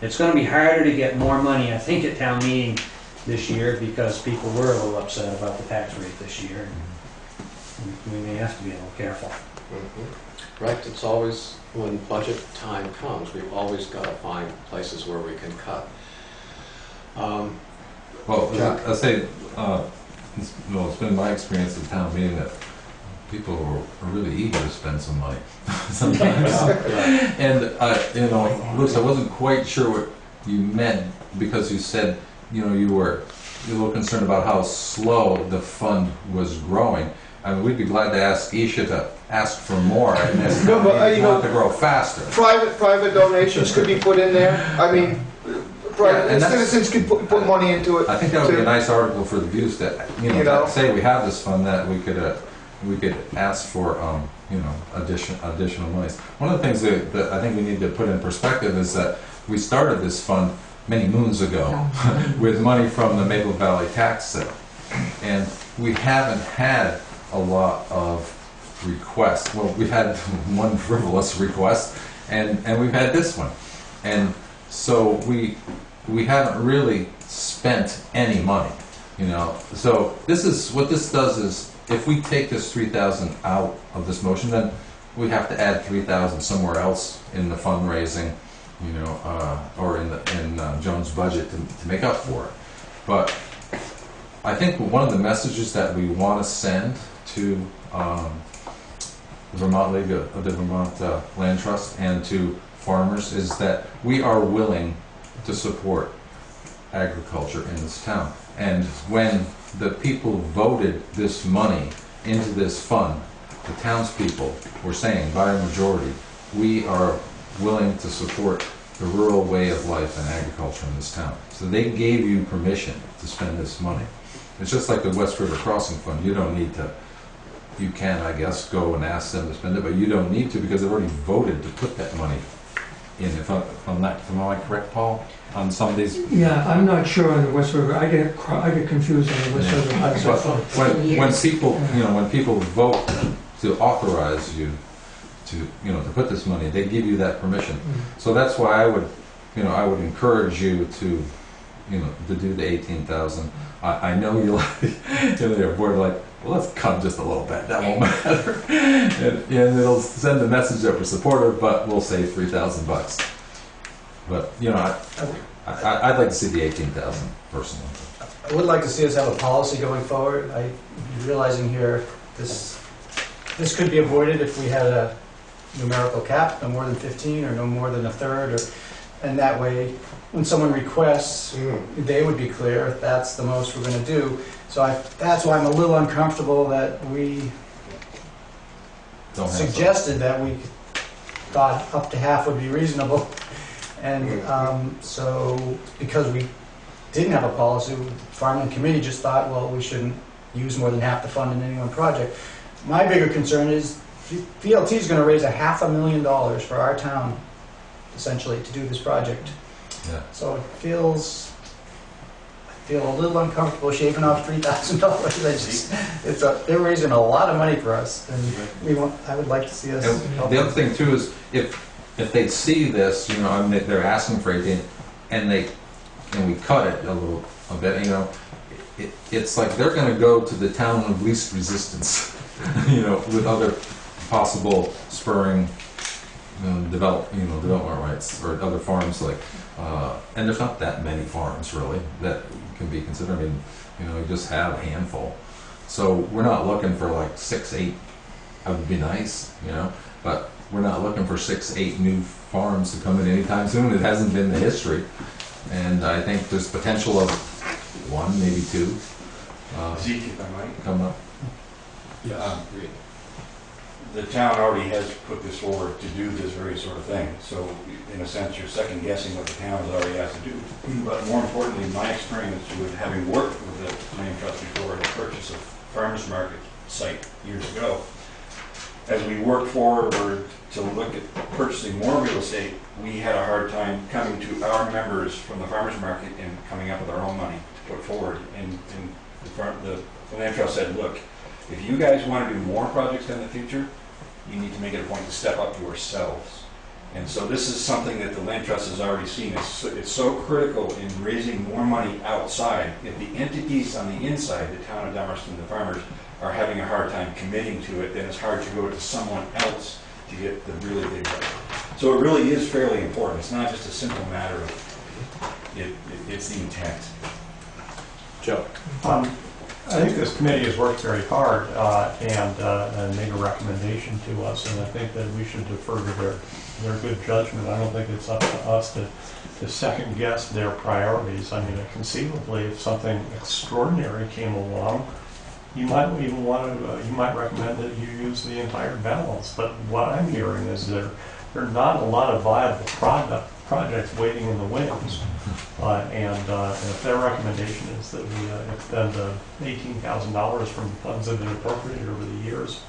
it's going to be harder to get more money, I think, at town meeting this year, because people were a little upset about the tax rate this year. We may have to be a little careful. Right, it's always, when budget time comes, we've always got to find places where we can cut. Well, I say, it's been my experience at town meeting that people are really eager to spend some money sometimes. And, you know, Luke, I wasn't quite sure what you meant, because you said, you know, you were a little concerned about how slow the fund was growing. I mean, we'd be glad to ask Isha to ask for more, and if No, but, you know, to grow faster. Private donations could be put in there. I mean, citizens could put money into it. I think that would be a nice article for the Views that, you know, say we have this fund, that we could ask for, you know, additional monies. One of the things that I think we need to put in perspective is that we started this fund many moons ago with money from the Maple Valley tax sale, and we haven't had a lot of requests. Well, we've had one frivolous request, and we've had this one, and so we haven't really spent any money, you know. So this is what this does is, if we take this 3,000 out of this motion, then we have to add 3,000 somewhere else in the fundraising, you know, or in Joan's budget to make up for it. But I think one of the messages that we want to send to the Vermont League of the Vermont Land Trust and to farmers is that we are willing to support agriculture in this town. And when the people voted this money into this fund, the townspeople were saying by a majority, we are willing to support the rural way of life and agriculture in this town. So they gave you permission to spend this money. It's just like the West River Crossing Fund. You don't need to, you can, I guess, go and ask them to spend it, but you don't need to, because they've already voted to put that money in. Am I correct, Paul? On some of these? Yeah, I'm not sure on the West River. I get confused on the West River. When people, you know, when people vote to authorize you to, you know, to put this money, they give you that permission. So that's why I would, you know, I would encourage you to, you know, to do the 18,000. I know you'll, you're bored, like, well, let's cut just a little bit. That won't matter. And it'll send a message that we're supportive, but we'll save $3,000. But, you know, I'd like to see the 18,000 personally. I would like to see us have a policy going forward. I'm realizing here this could be avoided if we had a numerical cap, no more than 15 or no more than a third, and that way when someone requests, they would be clear if that's the most we're going to do. So that's why I'm a little uncomfortable that we suggested that we thought up to half would be reasonable. And so because we didn't have a policy, the Farming Committee just thought, well, we shouldn't use more than half the fund in any one project. My bigger concern is VLT is going to raise $500,000 for our town, essentially, to do this project. Yeah. So I feel a little uncomfortable shaving off $3,000. They're raising a lot of money for us, and I would like to see us. The other thing too is if they see this, you know, I mean, they're asking for 18, and we cut it a bit, you know, it's like they're gonna go to the town of least resistance, you know, with other possible spurring development rights or other farms like, and there's not that many farms really that can be considered. I mean, you know, you just have a handful. So we're not looking for like 6, 8. That would be nice, you know, but we're not looking for 6, 8 new farms to come in anytime soon. It hasn't been the history, and I think there's potential of 1, maybe 2. Zeke, if I might. Come up. Yes. The town already has put this forward to do this very sort of thing. So in a sense, you're second guessing what the town has already asked to do. But more importantly, my experience with having worked with the land trust before the purchase of farmers market site years ago, as we worked forward to look at purchasing more real estate, we had a hard time coming to our members from the farmers market and coming up with our own money to put forward. And the land trust said, look, if you guys want to do more projects in the future, you need to make it a point to step up yourselves. And so this is something that the land trust has already seen. It's so critical in raising more money outside. If the entities on the inside, the town of Dummerston, the farmers, are having a hard time committing to it, then it's hard to go to someone else to get the really big budget. So it really is fairly important. It's not just a simple matter of it's the intent. Joe? I think this committee has worked very hard and made a recommendation to us, and I think that we should defer to their good judgment. I don't think it's up to us to second guess their priorities. I mean, conceivably, if something extraordinary came along, you might even want to, you might recommend that you use the entire balance. But what I'm hearing is there are not a lot of viable projects waiting in the wings. And if their recommendation is that we expend $18,000 from funds that have been appropriated over the years,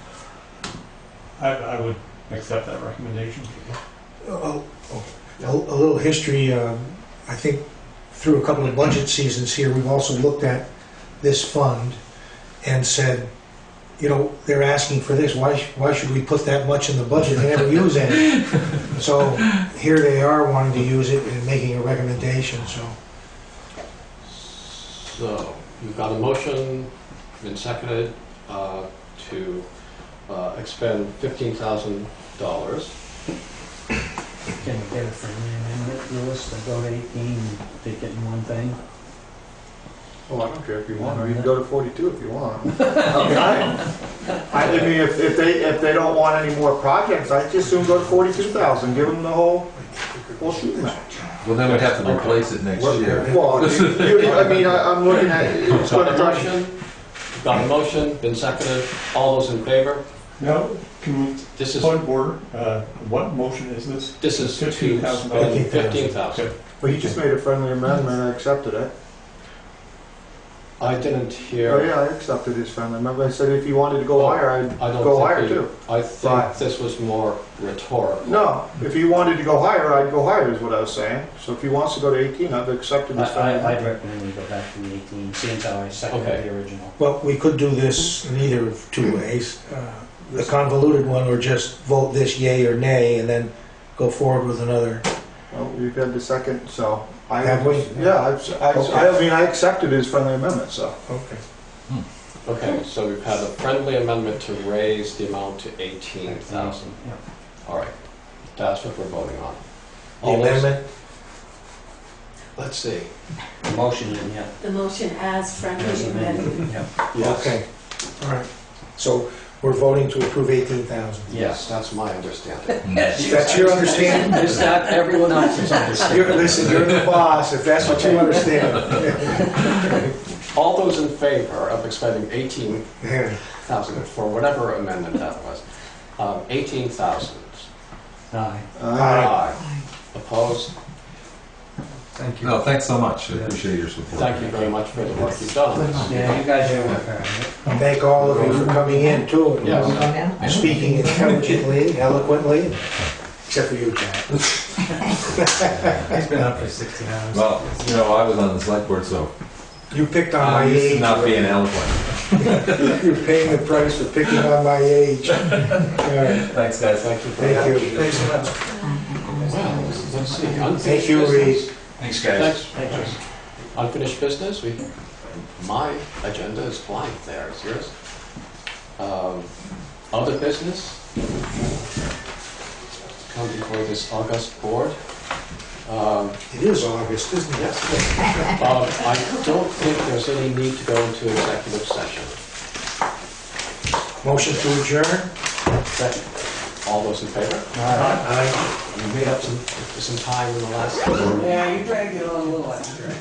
I would accept that recommendation. A little history, I think through a couple of budget seasons here, we've also looked at this fund and said, you know, they're asking for this, why should we put that much in the budget and never use any? So here they are wanting to use it and making a recommendation, So you've got a motion, been seconded, to expend $15,000. Can we get a friendly amendment, Lewis, to go to 18, take it in one thing? Oh, I don't care if you want, or you can go to 42 if you want. I mean, if they don't want any more projects, I just assume go to 42,000, give them the whole shoot match. Well, then we'd have to replace it next year. Well, I mean, I'm looking at, it's Got gonna a try. motion, got a motion, been seconded, all those in favor? No, can we This is, point of order? What motion is this? this is to $15,000. spend $15,000. Well, you just made a friendly amendment, I accepted it. I didn't Oh, hear, yeah, I accepted his friendly amendment. I said if you wanted to go higher, I I'd don't go think higher he- too. I think Right. this was more rhetorical. No, if he wanted to go higher, I'd go higher is what I was saying. So if he wants to go to 18, I've accepted his friendly I'd amendment. recommend we go back to the 18, seeing how I seconded Okay. the original. well, we could do this in either of two ways. The convoluted one, or just vote this yay or nay, and then go forward with another. Well, you've had the second, so. Have we? Yeah, I mean, I accepted his friendly amendment, so. Okay. Okay, so we've had a friendly amendment to raise the amount to 18,000. Yeah. All right, that's what we're voting on. The All those- amendment? Let's see. The motion, yeah. The motion as friendly amended. Yeah. Yes. Okay, all right. So we're voting to approve 18,000. Yes, that's my understanding. That's your understanding? Is that everyone else's understanding? Listen, you're the boss, if that's what you understand. All those in favor of expending 18,000 Yeah. for whatever amendment that was, 18,000. Aye. Aye. Opposed? Thank you. No, thanks so much. I appreciate your support. Thank you very much for the work you've done on this. Yeah, you guys are working on it. Thank all of you for coming in too. Yes. Speaking intelligently, eloquently, except for you, Jack. He's been up for 16 hours. Well, you know, I was on the select board, so You picked on my I'm used to age. not being eloquent. You're paying the price for picking on my age. All right. Thanks, guys. Thank you very Thank much. you. Thanks so much. Well, let's see. Thank you, Reed. Thanks, guys. Thanks. Unfinished business, we My agenda is blank there, is yours? Other business? Come before this august board. It is August, isn't it? Yes. I don't think there's any need to go into executive session. Motion to adjourn? Second. All those in favor? Aye. You made up some time in the last. Yeah, you dragged it on a little extra.